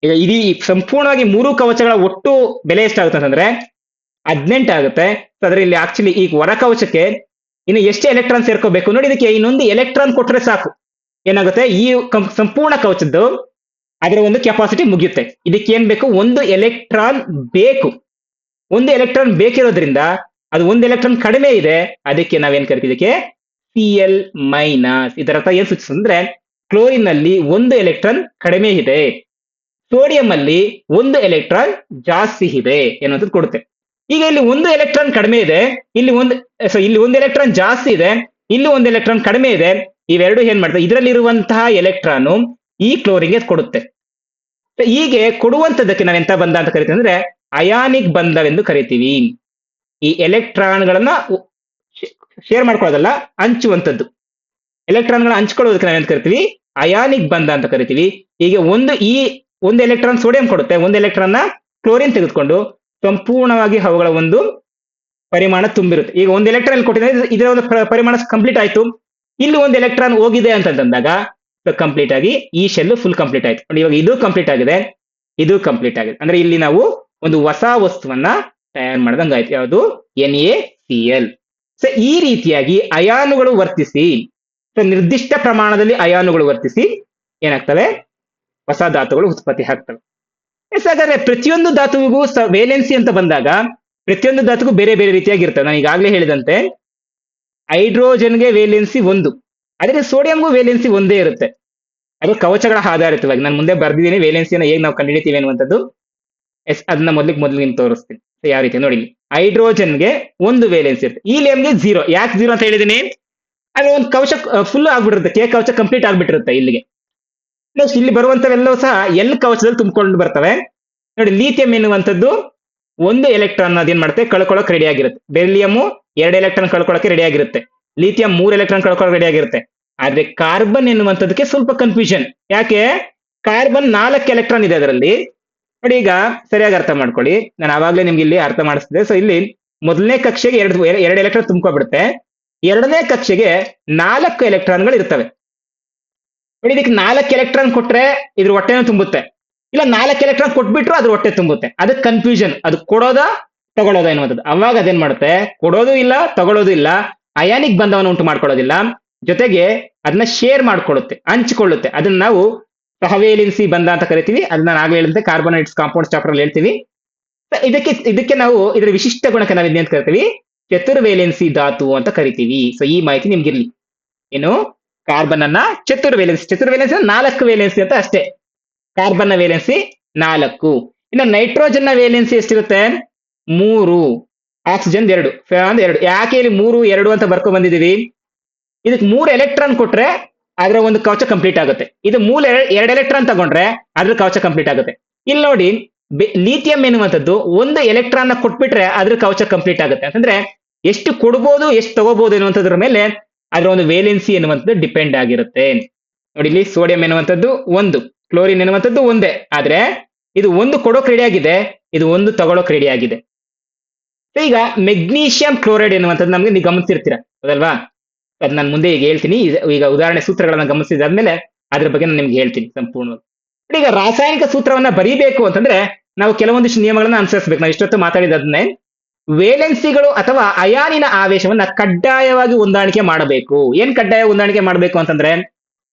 ಈಗ ಇದೀ ಸಂಪೂರ್ಣವಾಗಿ 3 ಕವಚಗಳ ಒಟ್ಟು ಬೆಲೆ ಎಷ್ಟಾಗುತ್ತೆ ಅಂತಂದ್ರೆ 18 ಆಗುತ್ತೆ. ಅದರಲ್ಲಿ ಆಕ್ಚುಲಿ ಈಗ ಹೊರ ಕವಚಕ್ಕೆ ಇನ್ನು ಎಷ್ಟು ಎಲೆಕ್ಟ್ರಾನ್ ಸೇರ್ಕೋಬೇಕು ನೋಡಿ. ಇದಕ್ಕೆ ಇನ್ನೊಂದು ಎಲೆಕ್ಟ್ರಾನ್ ಕೊಟ್ರೆ ಸಾಕು. ಏನಾಗುತ್ತೆ? ಈ ಸಂಪೂರ್ಣ ಕವಚದ್ದು ಅದರ ಒಂದು ಕೆಪಾಸಿಟಿ ಮುಗಿಯುತ್ತೆ. ಇದಕ್ಕೆ ಏನ್ ಬೇಕು? 1 ಎಲೆಕ್ಟ್ರಾನ್ ಬೇಕು. 1 ಎಲೆಕ್ಟ್ರಾನ್ ಬೇಕಿರೋದ್ರಿಂದ ಅದು 1 ಎಲೆಕ್ಟ್ರಾನ್ ಕಡಿಮೆ ಇದೆ. ಅದಕ್ಕೆ ನಾವೇನ್ ಕರಿತೀವಿ? ಇದಕ್ಕೆ Cl-. ಇದರ ಅರ್ಥ ಏನ್ ಸೂಚಿಸ್ತಂದ್ರೆ ಕ್ಲೋರಿನ್ ಅಲ್ಲಿ 1 ಎಲೆಕ್ಟ್ರಾನ್ ಕಡಿಮೆ ಇದೆ, ಸೋಡಿಯಂ ಅಲ್ಲಿ 1 ಎಲೆಕ್ಟ್ರಾನ್ ಜಾಸ್ತಿ ಇದೆ ಎನ್ನುವಂಥದ್ದು ಕೊಡುತ್ತೆ. ಈಗ ಇಲ್ಲಿ 1 ಎಲೆಕ್ಟ್ರಾನ್ ಕಡಿಮೆ ಇದೆ, ಇಲ್ಲಿ 1 ಎಲೆಕ್ಟ್ರಾನ್ ಜಾಸ್ತಿ ಇದೆ, ಇಲ್ಲಿ 1 ಎಲೆಕ್ಟ್ರಾನ್ ಕಡಿಮೆ ಇದೆ. ಇವೆರಡು ಏನ್ ಮಾಡ್ತವೆ? ಇದರಲ್ಲಿರುವಂತಹ ಎಲೆಕ್ಟ್ರಾನ್ ಈ ಕ್ಲೋರಿನ್ಗೆ ಕೊಡುತ್ತೆ. ಹೀಗೆ ಕೊಡುವಂತದಕ್ಕೆ ನಾವೆಂತ ಬಂಧ ಅಂತ ಕರಿತೀವಿ ಅಂದ್ರೆ ಅಯಾನಿಕ್ ಬಂಧವೆಂದು ಕರಿತೀವಿ. ಈ ಎಲೆಕ್ಟ್ರಾನ್ಗಳನ್ನ ಶೇರ್ ಮಾಡ್ಕೊಳ್ಳೋದಲ್ಲ, ಹಂಚುವಂಥದ್ದು. ಎಲೆಕ್ಟ್ರಾನ್ಗಳನ್ನ ಹಂಚ್ಕೊಳ್ಳೋದಕ್ಕೆ ನಾವೇಂತ ಕರಿತೀವಿ, ಅಯಾನಿಕ್ ಬಂಧ ಅಂತ ಕರಿತೀವಿ. ಹೀಗೆ ಒಂದು ಎಲೆಕ್ಟ್ರಾನ್ ಸೋಡಿಯಂ ಕೊಡುತ್ತೆ, ಒಂದು ಎಲೆಕ್ಟ್ರಾನ್ ನ ಕ್ಲೋರಿನ್ ತೆಗೆದುಕೊಂಡು ಸಂಪೂರ್ಣವಾಗಿ ಅವುಗಳ ಒಂದು ಪರಿಮಾಣ ತುಂಬಿರುತ್ತೆ. ಈಗ ಒಂದು ಎಲೆಕ್ಟ್ರಾನ್ ಕೊಟ್ಟಿದ್ರೆ ಇದರ ಒಂದು ಪರಿಮಾಣ ಕಂಪ್ಲೀಟ್ ಆಯ್ತು. ಇಲ್ಲಿ ಒಂದು ಎಲೆಕ್ಟ್ರಾನ್ ಹೋಗಿದೆ ಅಂತಂದಾಗ ಕಂಪ್ಲೀಟ್ ಆಗಿ ಈ ಶೆಲ್ ಫುಲ್ ಕಂಪ್ಲೀಟ್ ಆಯ್ತು. ನೋಡಿ, ಇವಾಗ ಇದು ಕಂಪ್ಲೀಟ್ ಆಗಿದೆ, ಇದು ಕಂಪ್ಲೀಟ್ ಆಗಿದೆ. ಅಂದ್ರೆ ಇಲ್ಲಿ ನಾವು ಒಂದು ಹೊಸ ವಸ್ತುವನ್ನ ತಯಾರು ಮಾಡ್ದಂಗ ಆಯ್ತು. ಯಾವುದು? NaCl. ಸೊ ಈ ರೀತಿಯಾಗಿ ಅಯಾನುಗಳು ವರ್ತಿಸಿ, ನಿರ್ದಿಷ್ಟ ಪ್ರಮಾಣದಲ್ಲಿ ಅಯಾನುಗಳು ವರ್ತಿಸಿ ಏನಾಗ್ತವೆ? ಹೊಸ ಧಾತುಗಳು ಉತ್ಪತ್ತಿ ಆಗ್ತವೆ. ಹಾಗಾದ್ರೆ ಪ್ರತಿಯೊಂದು ಧಾತುವಿಗೂ ವೇಲೆನ್ಸಿ ಅಂತ ಬಂದಾಗ ಪ್ರತಿಯೊಂದು ಧಾತುಗೂ ಬೇರೆ ಬೇರೆ ರೀತಿಯಾಗಿರ್ತವೆ. ನಾನು ಈಗಾಗಲೇ ಹೇಳಿದಂತೆ ಹೈಡ್ರೋಜನ್ಗೆ ವೇಲೆನ್ಸಿ 1, ಅದೇ ಸೋಡಿಯಂಗೂ ವೇಲೆನ್ಸಿ ಒಂದೇ ಇರುತ್ತೆ. ಅದು ಕವಚಗಳ ಆಧಾರಿತವಾಗಿ ನಾನು ಮುಂದೆ ಬರ್ದಿದ್ದೀನಿ ವೇಲೆನ್ಸಿಯನ್ನು ಹೇಗೆ ನಾವು ಕಂಡುಹಿಡಿತೀವಿ ಅನ್ನುವಂಥದ್ದು. ಅದನ್ನ ಮೊದಲಿಗೆ ತೋರಿಸ್ತೀನಿ ಯಾವ ರೀತಿ ನೋಡಿ. ಹೈಡ್ರೋಜನ್ಗೆ 1 ವೇಲೆನ್ಸಿ ಇರುತ್ತೆ, ಹೀಲಿಯಂಗೆ 0. ಯಾಕೆ 0 ಅಂತ ಹೇಳಿದೀನಿ? ಅದು ಒಂದು ಕವಚ ಫುಲ್ ಆಗ್ಬಿಟ್ಟಿರುತ್ತೆ, ಕೆ ಕವಚ ಕಂಪ್ಲೀಟ್ ಆಗ್ಬಿಟ್ಟಿರುತ್ತೆ ಇಲ್ಲಿಗೆ. ನೆಕ್ಸ್ಟ್ ಇಲ್ಲಿ ಬರುವಂತವೆಲ್ಲವೂ ಸಹ ಎಲ್ ಕವಚದಲ್ಲಿ ತುಂಬಿಕೊಂಡು ಬರ್ತವೆ. ನೋಡಿ, ಲಿಥಿಯಂ ಎನ್ನುವಂಥದ್ದು 1 ಎಲೆಕ್ಟ್ರಾನ್ ಅದೇನ್ ಮಾಡುತ್ತೆ, ಕಳ್ಕೊಳ್ಳೋಕೆ ರೆಡಿ ಆಗಿರುತ್ತೆ. ಬೆರಿಲಿಯಂ 2 ಎಲೆಕ್ಟ್ರಾನ್ ಕಳ್ಕೊಳ್ಳೋಕೆ ರೆಡಿ ಆಗಿರುತ್ತೆ. ಲಿಥಿಯಂ 3 ಎಲೆಕ್ಟ್ರಾನ್ ಕಳ್ಕೊಳ್ಳೋಕೆ ರೆಡಿ ಆಗಿರುತ್ತೆ. ಆದ್ರೆ ಕಾರ್ಬನ್ ಎನ್ನುವಂಥದ್ದಕ್ಕೆ ಸ್ವಲ್ಪ ಕನ್ಫ್ಯೂಷನ್. ಯಾಕೆ? ಕಾರ್ಬನ್ 4 ಎಲೆಕ್ಟ್ರಾನ್ ಇದೆ ಅದರಲ್ಲಿ. ನೋಡಿ, ಈಗ ಸರಿಯಾಗಿ ಅರ್ಥ ಮಾಡ್ಕೊಳ್ಳಿ, ನಾನು ಆವಾಗಲೇ ನಿಮ್ಗೆ ಇಲ್ಲಿ ಅರ್ಥ ಮಾಡಿಸ್ತಿದ್ದೆ. ಸೊ ಇಲ್ಲಿ ಮೊದಲನೇ ಕಕ್ಷೆಗೆ 2 ಎಲೆಕ್ಟ್ರಾನ್ ತುಂಬ್ಕೊಬಿಡುತ್ತೆ, ಎರಡನೇ ಕಕ್ಷೆಗೆ 4 ಎಲೆಕ್ಟ್ರಾನ್ಗಳು ಇರ್ತವೆ. ನೋಡಿ, ಇದಕ್ಕೆ 4 ಎಲೆಕ್ಟ್ರಾನ್ ಕೊಟ್ರೆ ಇದ್ರ ಹೊಟ್ಟೆನೂ ತುಂಬುತ್ತೆ, ಇಲ್ಲ 4 ಎಲೆಕ್ಟ್ರಾನ್ ಕೊಟ್ಬಿಟ್ರು ಅದ್ರ ಹೊಟ್ಟೆ ತುಂಬುತ್ತೆ. ಅದಕ್ಕೆ ಕನ್ಫ್ಯೂಷನ್, ಅದು ಕೊಡೋದಾ ತಗೊಳ್ಳೋದಾ ಎನ್ನುವಂಥದ್ದು. ಅವಾಗ ಅದೇನ್ ಮಾಡುತ್ತೆ, ಕೊಡೋದು ಇಲ್ಲ ತಗೊಳ್ಳೋದು ಇಲ್ಲ, ಅಯಾನಿಕ್ ಬಂಧವನ್ನು ಉಂಟು ಮಾಡ್ಕೊಳ್ಳೋದಿಲ್ಲ, ಜೊತೆಗೆ ಅದನ್ನ ಶೇರ್ ಮಾಡ್ಕೊಳ್ಳುತ್ತೆ, ಹಂಚಿಕೊಳ್ಳುತ್ತೆ. ಅದನ್ನ ನಾವು ಸಹವೇಲೆನ್ಸಿ ಬಂಧ ಅಂತ ಕರಿತೀವಿ. ಅದನ್ನ ನಾನು ಆಗ್ಲೇ ಹೇಳಿದಂತೆ ಕಾರ್ಬೋನೇಟ್ಸ್ ಕಾಂಪೌಂಡ್ಸ್ ಚಾಪ್ಟರ್ ಅಲ್ಲಿ ಹೇಳ್ತೀವಿ. ಇದಕ್ಕೆ ನಾವು ಇದರ ವಿಶಿಷ್ಟ ಗುಣಕ್ಕೆ ನಾವು ಇದನ್ನ ಕರಿತೀವಿ, ಚತುರ್ವೇಲೆನ್ಸಿ ಧಾತು ಅಂತ ಕರಿತೀವಿ. ಸೊ ಈ ಮಾಹಿತಿ ನಿಮ್ಗಿರ್ಲಿ. ಏನು? ಕಾರ್ಬನ್ ಅನ್ನ ಚತುರ್ವೇಲೆನ್ಸಿ 4 ವೇಲೆನ್ಸಿ ಅಂತ ಅಷ್ಟೇ. ಕಾರ್ಬನ್ ನ ವೇಲೆನ್ಸಿ 4. ಇನ್ನು ನೈಟ್ರೋಜನ್ ನ ವೇಲೆನ್ಸಿ ಎಷ್ಟಿರುತ್ತೆ? 3, ಆಕ್ಸಿಜನ್ 2, ಫ್ಯಾನ್ 2. ಯಾಕೆ ಇಲ್ಲಿ 3, 2 ಅಂತ ಬರ್ಕೊ ಬಂದಿದೀವಿ? ಇದಕ್ಕೆ 3 ಎಲೆಕ್ಟ್ರಾನ್ ಕೊಟ್ರೆ ಅದರ ಒಂದು ಕವಚ ಕಂಪ್ಲೀಟ್ ಆಗುತ್ತೆ. ಇದು 2 ಎಲೆಕ್ಟ್ರಾನ್ ತಗೊಂಡ್ರೆ ಅದ್ರ ಕವಚ ಕಂಪ್ಲೀಟ್ ಆಗುತ್ತೆ. ಇಲ್ಲಿ ನೋಡಿ, ಲಿಥಿಯಂ ಎನ್ನುವಂಥದ್ದು 1 ಎಲೆಕ್ಟ್ರಾನ್ ನ ಕೊಟ್ಬಿಟ್ರೆ ಅದ್ರ ಕವಚ ಕಂಪ್ಲೀಟ್ ಆಗುತ್ತೆ. ಅಂತಂದ್ರೆ ಎಷ್ಟು ಕೊಡ್ಬೋದು ಎಷ್ಟು ತಗೋಬಹುದು ಎನ್ನುವಂಥದ್ರ ಮೇಲೆ ಅದರ ಒಂದು ವೇಲೆನ್ಸಿ ಎನ್ನುವಂಥದ್ದು ಡಿಪೆಂಡ್ ಆಗಿರುತ್ತೆ. ನೋಡಿ, ಇಲ್ಲಿ ಸೋಡಿಯಂ ಎನ್ನುವಂಥದ್ದು 1, ಕ್ಲೋರಿನ್ ಎನ್ನುವಂಥದ್ದು ಒಂದೇ, ಆದ್ರೆ ಇದು 1 ಕೊಡೋಕ್ ರೆಡಿ ಆಗಿದೆ, ಇದು 1 ತಗೊಳಕ್ ರೆಡಿ ಆಗಿದೆ. ಈಗ ಮೆಗ್ನೀಷಿಯಂ ಕ್ಲೋರೈಡ್ ಎನ್ನುವಂಥದ್ದು ನಮ್ಗೆ ನೀವು ಗಮನಿಸಿರ್ತೀರ, ಹೌದಲ್ವಾ? ಅದು ನಾನು ಮುಂದೆ ಈಗ ಹೇಳ್ತೀನಿ. ಈಗ ಉದಾಹರಣೆ ಸೂತ್ರಗಳನ್ನ ಗಮನಿಸಿದಾದ್ಮೇಲೆ ಅದ್ರ ಬಗ್ಗೆ ನಾನು ನಿಮ್ಗೆ ಹೇಳ್ತೀನಿ ಸಂಪೂರ್ಣವಾಗಿ. ಈಗ ರಾಸಾಯನಿಕ ಸೂತ್ರವನ್ನ ಬರೀಬೇಕು ಅಂತಂದ್ರೆ ನಾವು ಕೆಲವೊಂದಿಷ್ಟು ನಿಯಮಗಳನ್ನ ಅನುಸರಿಸಬೇಕು. ನಾವು ಇಷ್ಟೊತ್ತು ಮಾತಾಡಿದನ್ನೇ ವೇಲೆನ್ಸಿಗಳು ಅಥವಾ ಅಯಾನಿನ ಆವೇಶವನ್ನ ಕಡ್ಡಾಯವಾಗಿ ಹೊಂದಾಣಿಕೆ ಮಾಡಬೇಕು. ಏನ್ ಕಡ್ಡಾಯ ಹೊಂದಾಣಿಕೆ ಮಾಡಬೇಕು ಅಂತಂದ್ರೆ,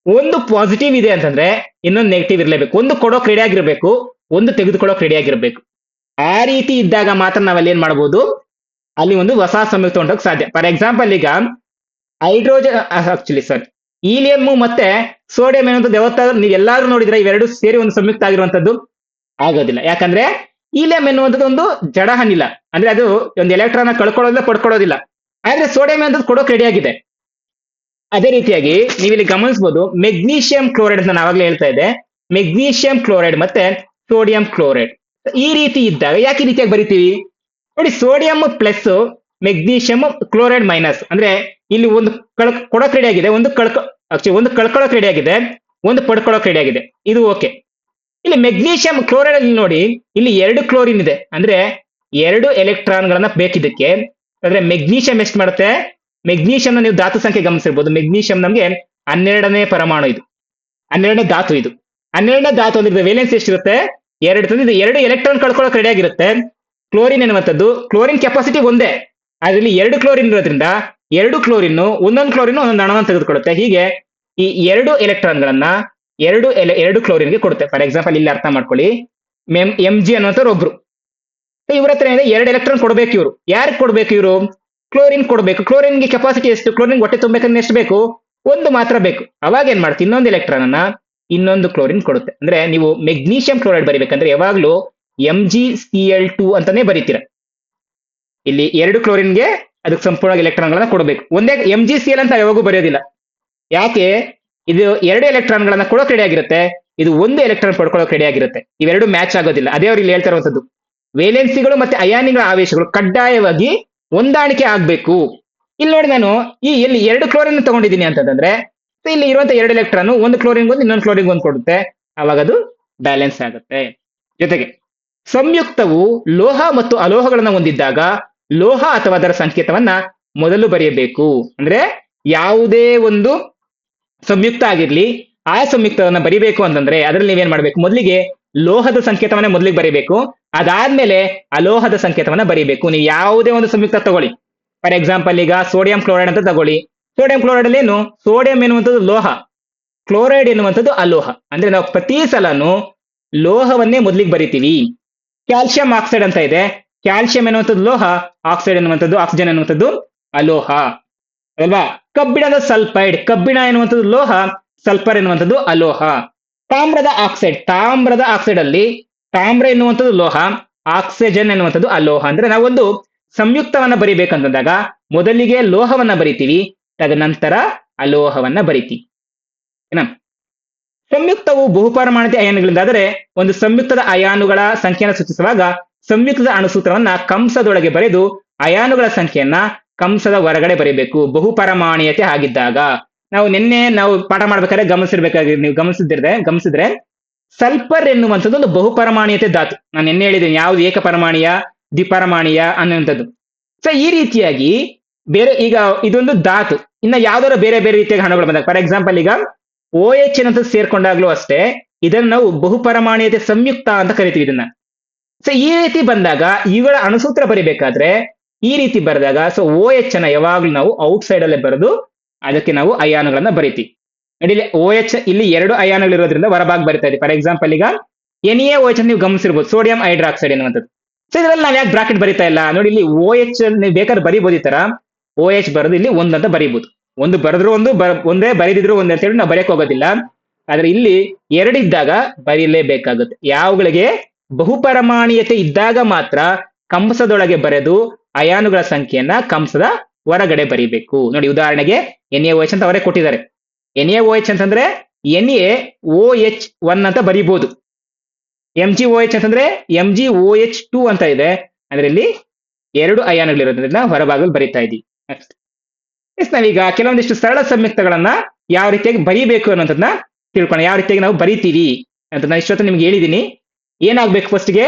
ಒಂದು ಪಾಸಿಟಿವ್ ಇದೆ ಅಂತಂದ್ರೆ ಇನ್ನೊಂದು ನೆಗೆಟಿವ್ ಇರಲೇಬೇಕು, ಒಂದು ಕೊಡೋಕ್ ರೆಡಿ ಆಗಿರ್ಬೇಕು, ಒಂದು ತೆಗೆದುಕೊಳ್ಳೋಕೆ ರೆಡಿ ಆಗಿರ್ಬೇಕು. ಆ ರೀತಿ ಇದ್ದಾಗ ಮಾತ್ರ ನಾವಲ್ಲಿ ಏನ್ ಮಾಡ್ಬೋದು, ಅಲ್ಲಿ ಒಂದು ಹೊಸ ಸಂಯುಕ್ತ ಹೊಂದೋಕ್ ಸಾಧ್ಯ. ಫಾರ್ ಎಕ್ಸಾಂಪಲ್, ಈಗ ಹೀಲಿಯಂ ಮತ್ತೆ ಸೋಡಿಯಂ ಎನ್ನುವಂಥದ್ದು ಯಾವತ್ತಾದ್ರೂ ನೀವು ಎಲ್ಲಾದ್ರೂ ನೋಡಿದ್ರೆ ಇವೆರಡು ಸೇರಿ ಒಂದು ಸಂಯುಕ್ತ ಆಗಿರುವಂತದ್ದು ಆಗೋದಿಲ್ಲ. ಯಾಕಂದ್ರೆ ಹೀಲಿಯಂ ಎನ್ನುವಂಥದ್ದು ಒಂದು ಜಡ ಅನಿಲ, ಅಂದ್ರೆ ಅದು ಒಂದು ಎಲೆಕ್ಟ್ರಾನ್ ಕಳ್ಕೊಳ್ಳೋದಿಲ್ಲ ಪಡ್ಕೊಳ್ಳೋದಿಲ್ಲ. ಆದ್ರೆ ಸೋಡಿಯಂ ಎನ್ನುವಂಥದ್ದು ಕೊಡೋಕೆ ರೆಡಿ ಆಗಿದೆ. ಅದೇ ರೀತಿಯಾಗಿ ನೀವು ಇಲ್ಲಿ ಗಮನಿಸಬಹುದು, ಮೆಗ್ನೀಷಿಯಂ ಕ್ಲೋರೈಡ್ ಅಂತ ನಾವಾಗಲೇ ಹೇಳ್ತಾ ಇದ್ದೆ, ಮೆಗ್ನೀಷಿಯಂ ಕ್ಲೋರೈಡ್ ಮತ್ತೆ ಸೋಡಿಯಂ ಕ್ಲೋರೈಡ್ ಈ ರೀತಿ ಇದ್ದಾಗ ಯಾಕೆ ಈ ರೀತಿಯಾಗಿ ಬರಿತೀವಿ ನೋಡಿ, sodium plus magnesium chloride minus, ಅಂದ್ರೆ ಇಲ್ಲಿ ಒಂದು ಕೊಡೋಕೆ ರೆಡಿ ಆಗಿದೆ, ಒಂದು ಕಳ್ಕೊಳ್ಳೋಕೆ ರೆಡಿ ಆಗಿದೆ, ಒಂದು ಪಡ್ಕೊಳ್ಳೋಕೆ ರೆಡಿ ಆಗಿದೆ, ಇದು ಓಕೆ. ಇಲ್ಲಿ ಮೆಗ್ನೀಷಿಯಂ ಕ್ಲೋರೈಡ್ ಅಲ್ಲಿ ನೋಡಿ, ಇಲ್ಲಿ 2 ಕ್ಲೋರಿನ್ ಇದೆ, ಅಂದ್ರೆ 2 ಎಲೆಕ್ಟ್ರಾನ್ ಗಳನ್ನ ಬೇಕಿದ್ದಕ್ಕೆ. ಅಂದ್ರೆ ಮೆಗ್ನೀಷಿಯಂ ಎಷ್ಟು ಮಾಡುತ್ತೆ, ಮೆಗ್ನೀಷಿಯಂ ನೀವು ಧಾತು ಸಂಖ್ಯೆ ಗಮನಿಸಿರ್ಬೋದು, ಮೆಗ್ನೀಷಿಯಂ ನಮಗೆ 12ನೇ ಪರಮಾಣು, ಇದು 12ನೇ ಧಾತು. ಇದು 12ನೇ ಧಾತು ಅಂದ್ರೆ ವೇಲೆನ್ಸಿ ಎಷ್ಟಿರುತ್ತೆ, 2 ತಂದಿದ್ದು 2 ಎಲೆಕ್ಟ್ರಾನ್ ಕಳ್ಕೊಳ್ಳೋಕೆ ರೆಡಿ ಆಗಿರುತ್ತೆ. ಕ್ಲೋರಿನ್ ಎನ್ನುವಂಥದ್ದು, ಕ್ಲೋರಿನ್ ಕೆಪಾಸಿಟಿ ಒಂದೇ, ಅದರಲ್ಲಿ 2 ಕ್ಲೋರಿನ್ ಇರೋದ್ರಿಂದ 2 ಕ್ಲೋರಿನ್ ಒಂದೊಂದು ಕ್ಲೋರಿನ್ ಒಂದೊಂದು ಅಣುವನ್ನು ತೆಗೆದುಕೊಳ್ಳುತ್ತೆ. ಹೀಗೆ ಈ 2 ಎಲೆಕ್ಟ್ರಾನ್ ಗಳನ್ನ 2 ಕ್ಲೋರಿನ್ಗೆ ಕೊಡುತ್ತೆ. ಫಾರ್ ಎಕ್ಸಾಂಪಲ್ ಇಲ್ಲಿ ಅರ್ಥ ಮಾಡ್ಕೊಳ್ಳಿ, Mg ಅನ್ನುವಂಥವ್ರು ಒಬ್ರು, ಇವ್ರ ಹತ್ರ 2 ಎಲೆಕ್ಟ್ರಾನ್ ಕೊಡ್ಬೇಕು. ಇವರು ಯಾರಿಗೆ ಕೊಡ್ಬೇಕು, ಇವರು ಕ್ಲೋರಿನ್ ಕೊಡ್ಬೇಕು. ಕ್ಲೋರಿನ್ಗೆ ಕೆಪಾಸಿಟಿ ಎಷ್ಟು, ಕ್ಲೋರಿನ್ ಹೊಟ್ಟೆ ತುಂಬಬೇಕಂದ್ರೆ ಎಷ್ಟು ಬೇಕು, 1 ಮಾತ್ರ ಬೇಕು. ಅವಾಗ ಏನ್ ಮಾಡ್ತೀವಿ, ಇನ್ನೊಂದು ಎಲೆಕ್ಟ್ರಾನ್ ಅನ್ನ ಇನ್ನೊಂದು ಕ್ಲೋರಿನ್ ಕೊಡುತ್ತೆ. ಅಂದ್ರೆ ನೀವು ಮೆಗ್ನೀಷಿಯಂ ಕ್ಲೋರೈಡ್ ಬರಿಬೇಕಂದ್ರೆ ಯಾವಾಗ್ಲೂ MgCl2 ಅಂತಾನೆ ಬರೀತೀರ. ಇಲ್ಲಿ 2 ಕ್ಲೋರಿನ್ಗೆ ಅದಕ್ಕೆ ಸಂಪೂರ್ಣವಾಗಿ ಎಲೆಕ್ಟ್ರಾನ್ ಗಳನ್ನ ಕೊಡಬೇಕು. ಒಂದೇ MgCl ಅಂತ ಯಾವಾಗೂ ಬರೆಯೋದಿಲ್ಲ. ಯಾಕೆ, ಇದು 2 ಎಲೆಕ್ಟ್ರಾನ್ ಗಳನ್ನ ಕೊಡೋಕೆ ರೆಡಿ ಆಗಿರುತ್ತೆ, ಇದು ಒಂದು ಎಲೆಕ್ಟ್ರಾನ್ ಪಡ್ಕೊಳ್ಳೋಕೆ ರೆಡಿ ಆಗಿರುತ್ತೆ. ಇವೆರಡು ಮ್ಯಾಚ್ ಆಗೋದಿಲ್ಲ. ಅದೇ ಅವ್ರು ಇಲ್ಲಿ ಹೇಳ್ತಾ ಇರುವಂತದ್ದು. ವೇಲೆನ್ಸಿಗಳು ಮತ್ತೆ ಅಯಾನಿಗಳ ಆವೇಶಗಳು ಕಡ್ಡಾಯವಾಗಿ ಹೊಂದಾಣಿಕೆ ಆಗ್ಬೇಕು. ಇಲ್ಲಿ ನೋಡಿ, ನಾನು ಈ ಎಲ್ಲಿ 2 ಕ್ಲೋರಿನ್ ತಗೊಂಡಿದ್ದೀನಿ ಅಂತಂದ್ರೆ ಇಲ್ಲಿ ಇರುವಂತ 2 ಎಲೆಕ್ಟ್ರಾನ್ ಒಂದು ಕ್ಲೋರಿನ್ ಒಂದು ಇನ್ನೊಂದು ಕ್ಲೋರಿನ್ ಒಂದು ಕೊಡುತ್ತೆ. ಅವಾಗ ಅದು ಬ್ಯಾಲೆನ್ಸ್ ಆಗುತ್ತೆ. ಜೊತೆಗೆ ಸಂಯುಕ್ತವು ಲೋಹ ಮತ್ತು ಅಲೋಹಗಳನ್ನ ಹೊಂದಿದ್ದಾಗ ಲೋಹ ಅಥವಾ ಅದರ ಸಂಕೇತವನ್ನ ಮೊದಲು ಬರೆಯಬೇಕು. ಅಂದ್ರೆ ಯಾವುದೇ ಒಂದು ಸಂಯುಕ್ತ ಆಗಿರ್ಲಿ, ಆ ಸಂಯುಕ್ತವನ್ನ ಬರಿಬೇಕು ಅಂತಂದ್ರೆ ಅದರಲ್ಲಿ ನೀವೇನ್ ಮಾಡ್ಬೇಕು, ಮೊದಲಿಗೆ ಲೋಹದ ಸಂಕೇತವನ್ನ ಮೊದಲಿಗೆ ಬರಿಬೇಕು. ಅದಾದ್ಮೇಲೆ ಅಲೋಹದ ಸಂಕೇತವನ್ನ ಬರಿಬೇಕು. ನೀವು ಯಾವುದೇ ಒಂದು ಸಂಯುಕ್ತ ತಗೊಳ್ಳಿ, ಫಾರ್ ಎಕ್ಸಾಂಪಲ್ ಈಗ ಸೋಡಿಯಂ ಕ್ಲೋರೈಡ್ ಅಂತ ತಗೊಳ್ಳಿ. ಸೋಡಿಯಂ ಕ್ಲೋರೈಡ್ ಅಲ್ಲಿ ಏನು, ಸೋಡಿಯಂ ಎನ್ನುವಂಥದ್ದು ಲೋಹ, ಕ್ಲೋರೈಡ್ ಎನ್ನುವಂಥದ್ದು ಅಲೋಹ. ಅಂದ್ರೆ ನಾವು ಪ್ರತಿ ಸಲನು ಲೋಹವನ್ನೇ ಮೊದಲಿಗೆ ಬರಿತೀವಿ. ಕ್ಯಾಲ್ಸಿಯಂ ಆಕ್ಸೈಡ್ ಅಂತ ಇದೆ, ಕ್ಯಾಲ್ಸಿಯಂ ಎನ್ನುವಂಥದ್ದು ಲೋಹ, ಆಕ್ಸೈಡ್ ಎನ್ನುವಂಥದ್ದು ಆಕ್ಸಿಜನ್ ಎನ್ನುವಂಥದ್ದು ಅಲೋಹ ಅಲ್ವಾ. ಕಬ್ಬಿಣದ ಸಲ್ಫೈಡ್, ಕಬ್ಬಿಣ ಎನ್ನುವಂಥದ್ದು ಲೋಹ, ಸಲ್ಫರ್ ಎನ್ನುವಂಥದ್ದು ಅಲೋಹ. ತಾಮ್ರದ ಆಕ್ಸೈಡ್ ಅಲ್ಲಿ ತಾಮ್ರ ಎನ್ನುವಂಥದ್ದು ಲೋಹ, ಆಕ್ಸಿಜನ್ ಎನ್ನುವಂಥದ್ದು ಅಲೋಹ. ಅಂದ್ರೆ ನಾವೊಂದು ಸಂಯುಕ್ತವನ್ನ ಬರಿಬೇಕಂತಂದಾಗ ಮೊದಲಿಗೆ ಲೋಹವನ್ನ ಬರಿತೀವಿ, ತದನಂತರ ಅಲೋಹವನ್ನ ಬರಿತೀವಿ. ಏನ ಸಂಯುಕ್ತವು ಬಹುಪರಮಾಣಿತ ಅಯಾನುಗಳಿಂದಾದರೆ ಒಂದು ಸಂಯುಕ್ತದ ಅಯಾನುಗಳ ಸಂಖ್ಯೆಯನ್ನು ಸೂಚಿಸುವಾಗ ಸಂಯುಕ್ತದ ಅಣುಸೂತ್ರವನ್ನ ಕಂಸದೊಳಗೆ ಬರೆದು ಅಯಾನುಗಳ ಸಂಖ್ಯೆಯನ್ನ ಕಂಸದ ಹೊರಗಡೆ ಬರೀಬೇಕು. ಬಹುಪರಮಾಣೀಯತೆ ಆಗಿದ್ದಾಗ ನಾವು ಪಾಠ ಮಾಡ್ಬೇಕಾದ್ರೆ ನೀವು ಗಮನಿಸಿದ್ರೆ ಸಲ್ಫರ್ ಎನ್ನುವಂಥದ್ದು ಒಂದು ಬಹುಪರಮಾಣೀಯತೆ ಧಾತು. ನಾನು ನಿನ್ನೆ ಹೇಳಿದ್ದೀನಿ ಯಾವ್ದು ಏಕಪರಮಾಣೀಯ, ದ್ವಿಪರಮಾಣೀಯ ಅನ್ನುವಂಥದ್ದು. ಸೊ ಈ ರೀತಿಯಾಗಿ ಬೇರೆ, ಈಗ ಇದೊಂದು ಧಾತು, ಇನ್ನ ಯಾವ್ದಾದ್ರು ಬೇರೆ ಬೇರೆ ರೀತಿಯಾಗಿ ಹಣಗಳು ಬಂದಾಗ, ಫಾರ್ ಎಕ್ಸಾಂಪಲ್ ಈಗ OH ಅನ್ನೋದು ಸೇರ್ಕೊಂಡಾಗ್ಲೂ ಅಷ್ಟೇ ಇದನ್ನ ನಾವು ಬಹುಪರಮಾಣೀಯತೆ ಸಂಯುಕ್ತ ಅಂತ ಕರಿತೀವಿ ಇದನ್ನ. ಸೊ ಈ ರೀತಿ ಬಂದಾಗ ಇವುಗಳ ಅಣುಸೂತ್ರ ಬರಿಬೇಕಾದ್ರೆ ಈ ರೀತಿ ಬರೆದಾಗ, ಸೊ OH ಅನ್ನ ಯಾವಾಗ್ಲೂ ನಾವು ಔಟ್ ಸೈಡ್ ಅಲ್ಲೇ ಬರೆದು ಅದಕ್ಕೆ ನಾವು ಅಯಾನುಗಳನ್ನ ಬರಿತೀವಿ. ನೋಡಿ ಇಲ್ಲಿ OH ಇಲ್ಲಿ 2 ಅಯಾನುಗಳು ಇರೋದ್ರಿಂದ ಹೊರಭಾಗ ಬರಿತಾ ಇದೆ. ಫಾರ್ ಎಕ್ಸಾಂಪಲ್ ಈಗ NaOH ನೀವು ಗಮನಿಸಿರ್ಬೋದು, ಸೋಡಿಯಂ ಹೈಡ್ರಾಕ್ಸೈಡ್ ಎನ್ನುವಂಥದ್ದು. ಸೊ ಇದ್ರಲ್ಲಿ ನಾವ್ ಯಾಕೆ ಬ್ರಾಕೆಟ್ ಬರಿತಾ ಇಲ್ಲ ನೋಡಿ, ಇಲ್ಲಿ OH ನೀವು ಬೇಕಾದ್ರೆ ಬರಿಬೋದು, ಈ ತರ OH ಬರೆದು ಇಲ್ಲಿ ಒಂದಂತ ಬರಿಬೋದು. ಒಂದು ಬರೆದ್ರು ಒಂದೇ, ಬರೆದಿದ್ರು ಒಂದೇ ಅಂತ ಹೇಳಿ ನಾವು ಬರೆಯಕ್ ಹೋಗೋದಿಲ್ಲ. ಆದ್ರೆ ಇಲ್ಲಿ 2 ಇದ್ದಾಗ ಬರೀಲೇಬೇಕಾಗುತ್ತೆ. ಯಾವುಗಳಿಗೆ ಬಹುಪರಮಾಣೀಯತೆ ಇದ್ದಾಗ ಮಾತ್ರ ಕಂಸದೊಳಗೆ ಬರೆದು ಅಯಾನುಗಳ ಸಂಖ್ಯೆಯನ್ನ ಕಂಸದ ಹೊರಗಡೆ ಬರಿಬೇಕು. ನೋಡಿ ಉದಾಹರಣೆಗೆ NaOH ಅಂತ ಅವರೇ ಕೊಟ್ಟಿದ್ದಾರೆ. NaOH ಅಂತಂದ್ರೆ NaOH1 ಅಂತ ಬರಿಬಹುದು. MgOH ಅಂತಂದ್ರೆ MgOH2 ಅಂತ ಇದೆ. ಅಂದ್ರೆ ಇಲ್ಲಿ 2 ಅಯಾನುಗಳಿರೋದ್ರಿಂದ ಹೊರಭಾಗದಲ್ಲಿ ಬರಿತಾ ಇದೀವಿ. ನೆಕ್ಸ್ಟ್ ನಾವೀಗ ಕೆಲವೊಂದಿಷ್ಟು ಸರಳ ಸಂಯುಕ್ತಗಳನ್ನ ಯಾವ ರೀತಿಯಾಗಿ ಬರೀಬೇಕು ಅನ್ನೋದನ್ನ ತಿಳ್ಕೊಳ್ಳೋಣ. ಯಾವ ರೀತಿಯಾಗಿ ನಾವು ಬರಿತೀವಿ ಅಂತ ನಾನು ಇಷ್ಟೊತ್ತು ನಿಮ್ಗೆ ಹೇಳಿದೀನಿ. ಏನಾಗ್ಬೇಕು, ಫಸ್ಟ್ಗೆ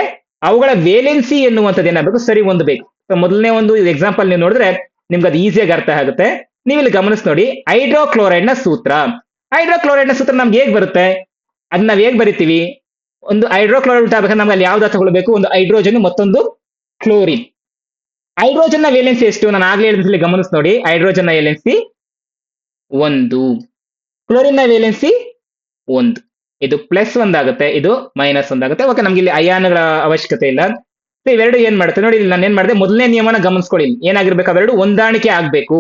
ಅವುಗಳ ವೇಲೆನ್ಸಿ ಎನ್ನುವಂಥದ್ದು ಏನಾಗಬೇಕು, ಸರಿ ಹೊಂದಬೇಕು. ಮೊದಲನೇ ಒಂದು ಎಕ್ಸಾಂಪಲ್ ನೀವು ನೋಡಿದ್ರೆ ನಿಮ್ಗೆ ಅದು ಈಸಿಯಾಗಿ ಅರ್ಥ ಆಗುತ್ತೆ. ನೀವು ಇಲ್ಲಿ ಗಮನಿಸಿ ನೋಡಿ, ಹೈಡ್ರೋಕ್ಲೋರೈಡ್ ನ ಸೂತ್ರ ನಮ್ಗೆ ಹೇಗ್ ಬರುತ್ತೆ, ಅದನ್ನ ನಾವ್ ಹೇಗ್ ಬರಿತೀವಿ, ಒಂದು ಹೈಡ್ರೋಕ್ಲೋರೈಡ್ ಉಂಟಾಗಬೇಕಾದ್ರೆ ನಮ್ಗೆ ಅಲ್ಲಿ ಯಾವ್ದು ತಗೊಳ್ಬೇಕು, ಒಂದು ಹೈಡ್ರೋಜನ್ ಮತ್ತೊಂದು ಕ್ಲೋರಿನ್. ಹೈಡ್ರೋಜನ್ ನ ವೇಲೆನ್ಸಿ ಎಷ್ಟು, ನಾನು ಆಗ್ಲೇ ಹೇಳಿದ್ರೆ ಗಮನಿಸಿ ನೋಡಿ, ಹೈಡ್ರೋಜನ್ ನ ವೇಲೆನ್ಸಿ 1, ಕ್ಲೋರಿನ್ ನ ವೇಲೆನ್ಸಿ 1. ಇದು +1 ಆಗುತ್ತೆ, ಇದು -1 ಆಗುತ್ತೆ. ಓಕೆ, ನಮ್ಗೆ ಇಲ್ಲಿ ಅಯಾನುಗಳ ಅವಶ್ಯಕತೆ ಇಲ್ಲ. ಇವೆರಡು ಏನ್ ಮಾಡುತ್ತೆ ನೋಡಿ, ಇಲ್ಲಿ ನಾನು ಏನ್ ಮಾಡಿದೆ, ಮೊದಲನೇ ನಿಯಮನ ಗಮನಿಸ್ಕೊಳ್ಳಿ. ಏನಾಗಿರ್ಬೇಕು, ಅವೆರಡು ಹೊಂದಾಣಿಕೆ ಆಗ್ಬೇಕು.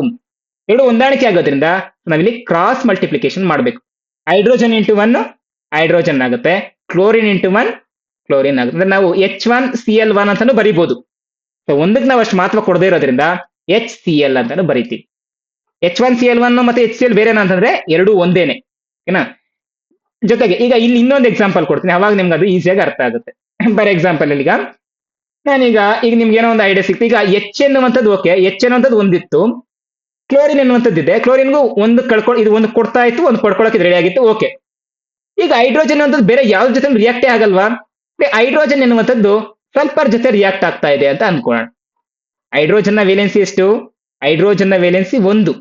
ಎರಡು ಹೊಂದಾಣಿಕೆ ಆಗೋದ್ರಿಂದ ನಾವಿಲ್ಲಿ ಕ್ರಾಸ್ ಮಲ್ಟಿಪ್ಲಿಕೇಶನ್ ಮಾಡ್ಬೇಕು. ಹೈಡ್ರೋಜನ್ ಇಂಟು 1 ಹೈಡ್ರೋಜನ್ ಆಗುತ್ತೆ, ಕ್ಲೋರಿನ್ ಇಂಟು 1 ಕ್ಲೋರಿನ್ ಆಗುತ್ತೆ. ಅಂದ್ರೆ ನಾವು H1Cl1 ಅಂತಾನು ಬರಿಬಹುದು. ಸೊ ಒಂದಕ್ಕೆ ನಾವು ಅಷ್ಟು ಮಹತ್ವ ಕೊಡದೇ ಇರೋದ್ರಿಂದ HCl ಅಂತಾನು ಬರಿತೀವಿ. H1Cl1 ಮತ್ತೆ HCl ಬೇರೆನಾ ಅಂತಂದ್ರೆ ಎರಡು ಒಂದೇನೆ, ಓಕೆನಾ. ಜೊತೆಗೆ ಈಗ ಇಲ್ಲಿ ಇನ್ನೊಂದು ಎಕ್ಸಾಂಪಲ್ ಕೊಡ್ತೀನಿ, ಅವಾಗ ನಿಮ್ಗೆ ಅದು ಈಸಿಯಾಗಿ ಅರ್ಥ ಆಗುತ್ತೆ. ಫಾರ್ ಎಕ್ಸಾಂಪಲ್ ಈಗ ನಾನೀಗ ನಿಮ್ಗೆ ಏನೋ ಒಂದು ಐಡಿಯಾ ಸಿಕ್ತು. ಈಗ H ಎನ್ನುವಂಥದ್ದು ಓಕೆ, H ಎನ್ನುವಂಥದ್ದು ಒಂದಿತ್ತು, ಕ್ಲೋರಿನ್ ಎನ್ನುವಂಥದ್ದು ಇದೆ, ಕ್ಲೋರಿನ್ಗೂ ಒಂದು ಇದು ಒಂದು ಕೊಡ್ತಾ ಇತ್ತು, ಒಂದು ಪಡ್ಕೊಳ್ಳೋಕೆ ರೆಡಿ ಆಗಿತ್ತು. ಓಕೆ, ಈಗ ಹೈಡ್ರೋಜನ್ ಅನ್ನುವಂಥದ್ದು ಬೇರೆ ಯಾವ್ದ್ರ ಜೊತೆ ರಿಯಾಕ್ಟೇ ಆಗಲ್ವಾ. ಹೈಡ್ರೋಜನ್ ಎನ್ನುವಂಥದ್ದು ಸಲ್ಫರ್ ಜೊತೆ ರಿಯಾಕ್ಟ್ ಆಗ್ತಾ ಇದೆ ಅಂತ ಅನ್ಕೊಳ್ಳೋಣ. ಹೈಡ್ರೋಜನ್ ನ ವೇಲೆನ್ಸಿ ಎಷ್ಟು, ಹೈಡ್ರೋಜನ್ ನ ವೇಲೆನ್ಸಿ 1,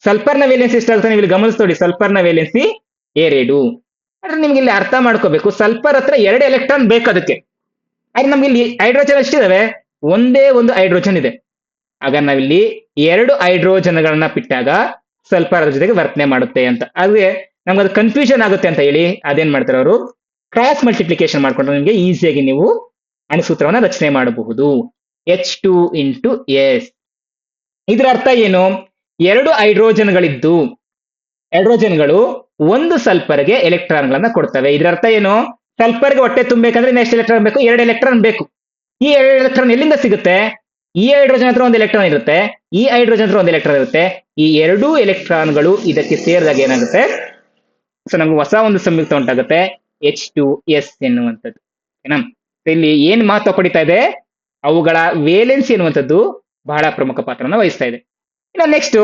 ಸಲ್ಫರ್ ನ ವೇಲೆನ್ಸಿ ಎಷ್ಟಾಗುತ್ತೆ ನೀವು ಇಲ್ಲಿ ಗಮನಿಸಿ ನೋಡಿ, ಸಲ್ಫರ್ ನ ವೇಲೆನ್ಸಿ 2. ಅಂದ್ರೆ ನಿಮ್ಗೆ ಇಲ್ಲಿ ಅರ್ಥ ಮಾಡ್ಕೋಬೇಕು, ಸಲ್ಫರ್ ಹತ್ರ 2 ಎಲೆಕ್ಟ್ರಾನ್ ಬೇಕು ಅದಕ್ಕೆ. ಆದ್ರೆ ನಮ್ಗೆ ಇಲ್ಲಿ ಹೈಡ್ರೋಜನ್ ಎಷ್ಟಿದಾವೆ, ಒಂದೇ ಒಂದು ಹೈಡ್ರೋಜನ್ ಇದೆ. ಆಗ ನಾವಿಲ್ಲಿ 2 ಹೈಡ್ರೋಜನ್ಗಳನ್ನ ಬಿಟ್ಟಾಗ ಸಲ್ಫರ್ ಅದ್ರ ಜೊತೆಗೆ ವರ್ತನೆ ಮಾಡುತ್ತೆ ಅಂತ. ಆದ್ರೆ ನಮ್ಗೆ ಅದು ಕನ್ಫ್ಯೂಷನ್ ಆಗುತ್ತೆ ಅಂತ ಹೇಳಿ ಅದೇನ್ ಮಾಡ್ತಾರೆ ಅವರು, ಕ್ರಾಸ್ ಮಲ್ಟಿಪ್ಲಿಕೇಶನ್ ಮಾಡ್ಕೊಂಡು ನಿಮ್ಗೆ ಈಸಿಯಾಗಿ ನೀವು ಅಣುಸೂತ್ರವನ್ನ ರಚನೆ ಮಾಡಬಹುದು. H2 into S. ಇದ್ರ ಅರ್ಥ ಏನು, 2 ಹೈಡ್ರೋಜನ್ಗಳಿದ್ದು ಹೈಡ್ರೋಜನ್ಗಳು ಒಂದು ಸಲ್ಫರ್ಗೆ ಎಲೆಕ್ಟ್ರಾನ್ಗಳನ್ನ ಕೊಡ್ತವೆ. ಇದ್ರ ಅರ್ಥ ಏನು, ಸಲ್ಫರ್ಗೆ ಹೊಟ್ಟೆ ತುಂಬಬೇಕಂದ್ರೆ ಎಷ್ಟು ಎಲೆಕ್ಟ್ರಾನ್ ಬೇಕು, 2 ಎಲೆಕ್ಟ್ರಾನ್ ಬೇಕು. ಈ 2 ಎಲೆಕ್ಟ್ರಾನ್ ಎಲ್ಲಿಂದ ಸಿಗುತ್ತೆ, ಈ ಹೈಡ್ರೋಜನ್ ಹತ್ರ ಒಂದು ಎಲೆಕ್ಟ್ರಾನ್ ಇರುತ್ತೆ, ಈ ಹೈಡ್ರೋಜನ್ ಹತ್ರ ಒಂದು ಎಲೆಕ್ಟ್ರಾನ್ ಇರುತ್ತೆ. ಈ 2 ಎಲೆಕ್ಟ್ರಾನ್ಗಳು ಇದಕ್ಕೆ ಸೇರಿದಾಗ ಏನಾಗುತ್ತೆ, ಸೊ ನಮ್ಗೆ ಹೊಸ ಒಂದು ಸಂಯುಕ್ತ ಉಂಟಾಗುತ್ತೆ. H2S ಎನ್ನುವಂಥದ್ದು. ಓಕೆನಾ? ಇಲ್ಲಿ ಏನ್ ಮಹತ್ವ ಪಡಿತಾ ಇದೆ, ಅವುಗಳ ವೇಲೆನ್ಸಿ ಎನ್ನುವಂಥದ್ದು ಬಹಳ ಪ್ರಮುಖ ಪಾತ್ರವನ್ನು ವಹಿಸ್ತಾ ಇದೆ. ಇನ್ನು next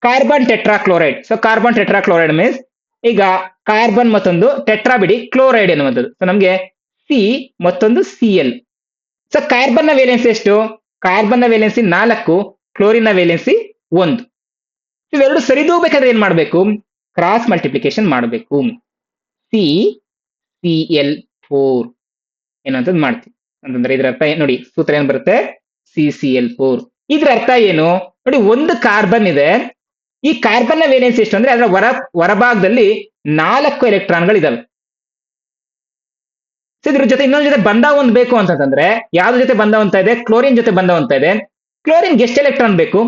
carbon tetrachloride. So carbon tetrachloride means ಈಗ ಕಾರ್ಬನ್ ಮತ್ತೊಂದು ಟೆಟ್ರಾ ಬಿಡಿ ಕ್ಲೋರೈಡ್ ಎನ್ನುವಂಥದ್ದು. ಸೊ ನಮಗೆ ಸಿ ಮತ್ತೊಂದು Cl. ಸೊ ಕಾರ್ಬನ್ ನ ವೇಲೆನ್ಸಿ ಎಷ್ಟು? ಕಾರ್ಬನ್ ನ ವೇಲೆನ್ಸಿ 4, ಕ್ಲೋರಿನ್ ನ ವೇಲೆನ್ಸಿ 1. ಇವೆರಡು ಸರಿದೂಗಬೇಕಾದ್ರೆ ಏನ್ ಮಾಡಬೇಕು? ಕ್ರಾಸ್ ಮಲ್ಟಿಪ್ಲಿಕೇಶನ್ ಮಾಡಬೇಕು. CCl4 ಏನಂತದ್ದು ಮಾಡ್ತೀವಿ. ಅಂತಂದ್ರೆ ಇದ್ರ ಅರ್ಥ ನೋಡಿ, ಸೂತ್ರ ಏನ್ ಬರುತ್ತೆ? CCl4. ಇದ್ರ ಅರ್ಥ ಏನು ನೋಡಿ, ಒಂದು ಕಾರ್ಬನ್ ಇದೆ. ಈ ಕಾರ್ಬನ್ ನ ವೇಲೆನ್ಸಿ ಎಷ್ಟು ಅಂದ್ರೆ ಅದರ ಹೊರಭಾಗದಲ್ಲಿ 4 ಎಲೆಕ್ಟ್ರಾನ್ಗಳು ಇದಾವೆ. ಇದ್ರ ಜೊತೆ ಇನ್ನೊಂದು ಜೊತೆ ಬಂಧ ಹೊಂದಬೇಕು ಅಂತಂದ್ರೆ ಯಾವ್ದ್ರ ಜೊತೆ ಬಂಧ ಹೊಂದ್ತಾ ಇದೆ? ಕ್ಲೋರಿನ್ ಜೊತೆ ಬಂಧ ಹೊಂದ್ತಾ ಇದೆ. ಕ್ಲೋರಿನ್ ಎಷ್ಟು ಎಲೆಕ್ಟ್ರಾನ್ ಬೇಕು?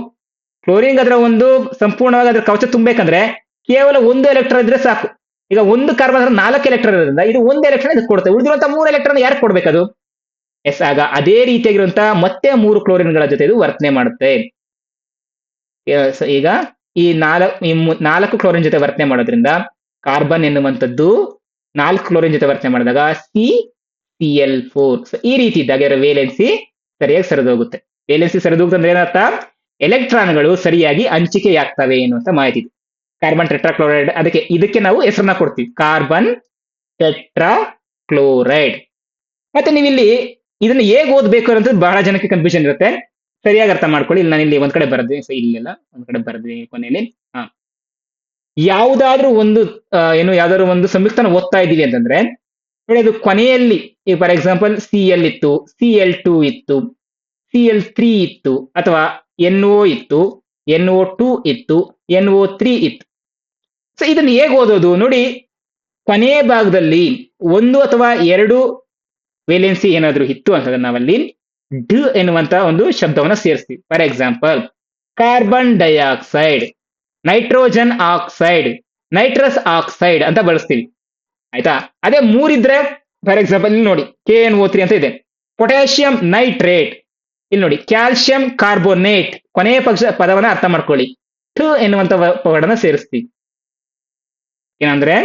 ಕ್ಲೋರಿನ್ ಅದರ ಒಂದು ಸಂಪೂರ್ಣವಾಗಿ ಅದರ ಕವಚ ತುಂಬಬೇಕಂದ್ರೆ ಕೇವಲ 1 ಎಲೆಕ್ಟ್ರಾನ್ ಇದ್ರೆ ಸಾಕು. ಈಗ ಒಂದು ಕಾರ್ಬನ್ ಅಂದ್ರೆ 4 ಎಲೆಕ್ಟ್ರಾನ್ ಇರೋದ್ರಿಂದ ಇದು 1 ಎಲೆಕ್ಟ್ರಾನ್ ಇದಕ್ಕೆ ಕೊಡುತ್ತೆ. ಉಳಿದಿರುವಂತಹ 3 ಎಲೆಕ್ಟ್ರಾನ್ ಯಾರಿಗೆ ಕೊಡ್ಬೇಕದು? ಎಸ್, ಆಗ ಅದೇ ರೀತಿಯಾಗಿರುವಂತಹ ಮತ್ತೆ 3 ಕ್ಲೋರಿನ್ಗಳ ಜೊತೆ ಇದು ವರ್ತನೆ ಮಾಡುತ್ತೆ. ಈಗ ಈ 4 ಕ್ಲೋರಿನ್ ಜೊತೆ ವರ್ತನೆ ಮಾಡೋದ್ರಿಂದ ಕಾರ್ಬನ್ ಎನ್ನುವಂಥದ್ದು 4 ಕ್ಲೋರಿನ್ ಜೊತೆ ವರ್ತನೆ ಮಾಡಿದಾಗ CCl4. ಸೊ ಈ ರೀತಿ ಇದ್ದಾಗ ಇದರ ವೇಲೆನ್ಸಿ ಸರಿಯಾಗಿ ಸರಿದೋಗುತ್ತೆ. ವೇಲೆನ್ಸಿ ಸರಿದೋಗುತ್ತೆ ಏನರ್ಥ? ಎಲೆಕ್ಟ್ರಾನ್ಗಳು ಸರಿಯಾಗಿ ಹಂಚಿಕೆಯಾಗ್ತವೆ ಎನ್ನುವಂತ ಮಾಹಿತಿ ಇದೆ. ಕಾರ್ಬನ್ ಟೆಟ್ರಾಕ್ಲೋರೈಡ್, ಇದಕ್ಕೆ ನಾವು ಹೆಸರನ್ನ ಕೊಡ್ತೀವಿ, ಕಾರ್ಬನ್ ಟೆಟ್ರಾಕ್ಲೋರೈಡ್. ಮತ್ತೆ ನೀವಿಲ್ಲಿ ಇದನ್ನ ಹೇಗೆ ಓದ್ಬೇಕು ಅನ್ನೋದು ಬಹಳ ಜನಕ್ಕೆ ಕನ್ಫ್ಯೂಷನ್ ಇರುತ್ತೆ. ಸರಿಯಾಗಿ ಅರ್ಥ ಮಾಡ್ಕೊಳ್ಳಿ. ಇಲ್ಲಿ ನಾನು ಇಲ್ಲಿ ಒಂದ್ ಕಡೆ ಬರೆದ್ವಿ, ಸೊ ಇಲ್ಲೆಲ್ಲ ಒಂದ್ ಕಡೆ ಬರೆದ್ವಿ ಕೊನೆಯಲ್ಲಿ. ಯಾವ್ದಾದ್ರು ಯಾವ್ದಾದ್ರು ಒಂದು ಸಂಯುಕ್ತನ ಓದ್ತಾ ಇದೀವಿ ಅಂತಂದ್ರೆ ನೋಡಿ, ಅದು ಕೊನೆಯಲ್ಲಿ ಈಗ ಫಾರ್ ಎಕ್ಸಾಂಪಲ್ Cl ಇತ್ತು, Cl2 ಇತ್ತು, Cl3 ಇತ್ತು, ಅಥವಾ NO ಇತ್ತು, NO2 ಇತ್ತು, NO3 ಇತ್ತು. ಸೊ ಇದನ್ನ ಹೇಗೆ ಓದೋದು ನೋಡಿ, ಕೊನೆಯ ಭಾಗದಲ್ಲಿ 1 ಅಥವಾ 2 ವೇಲೆನ್ಸಿ ಏನಾದ್ರು ಇತ್ತು ಅಂತಂದ್ರೆ ನಾವಲ್ಲಿ ಡ್ ಎನ್ನುವಂತ ಒಂದು ಶಬ್ದವನ್ನ ಸೇರಿಸ್ತೀವಿ. For example carbon dioxide, nitrogen oxide, nitrous oxide ಅಂತ ಬಳಸ್ತೀವಿ. ಆಯ್ತಾ? ಅದೇ 3 ಇದ್ರೆ ಫಾರ್ ಎಕ್ಸಾಂಪಲ್ ಇಲ್ಲಿ ನೋಡಿ KNO3 ಅಂತ ಇದೆ. ಪೊಟ್ಯಾಷಿಯಂ ನೈಟ್ರೇಟ್, ಇಲ್ಲಿ ನೋಡಿ ಕ್ಯಾಲ್ಸಿಯಂ ಕಾರ್ಬೋನೇಟ್. ಕೊನೆಯ ಪದವನ್ನ ಅರ್ಥ ಮಾಡ್ಕೊಳ್ಳಿ, ಟ್ ಎನ್ನುವಂತ ಪದವನ್ನ ಸೇರಿಸ್ತೀವಿ. ಏನಂದ್ರೆ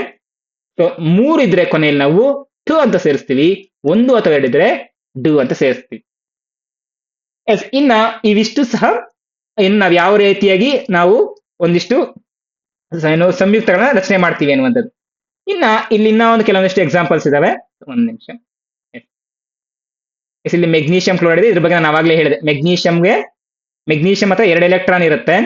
3 ಇದ್ರೆ ಕೊನೆಯಲ್ಲಿ ನಾವು ಟ್ ಅಂತ ಸೇರಿಸ್ತೀವಿ, 1 ಅಥವಾ 2 ಇದ್ರೆ ಡು ಅಂತ ಸೇರಿಸ್ತೀವಿ. ಎಸ್, ಇನ್ನ ಇವಿಷ್ಟು ಸಹ ಇನ್ನು ನಾವು ಯಾವ ರೀತಿಯಾಗಿ ನಾವು ಒಂದಿಷ್ಟು ಸಂಯುಕ್ತಗಳನ್ನ ರಚನೆ ಮಾಡ್ತೀವಿ ಅನ್ನುವಂಥದ್ದು. ಇಲ್ಲಿ ಒಂದು ಕೆಲವೊಂದಿಷ್ಟು ಎಕ್ಸಾಂಪಲ್ಸ್ ಇದಾವೆ. ಒಂದ್ ನಿಮಿಷ. ಇಲ್ಲಿ ಮೆಗ್ನೀಷಿಯಂ ಕ್ಲೋರೈಡ್ ಇದೆ. ಇದ್ರ ಬಗ್ಗೆ ನಾನು ಆವಾಗಲೇ ಹೇಳಿದೆ. ಮೆಗ್ನೀಷಿಯಂ ಅಥವಾ 2 ಎಲೆಕ್ಟ್ರಾನ್ ಇರುತ್ತೆ.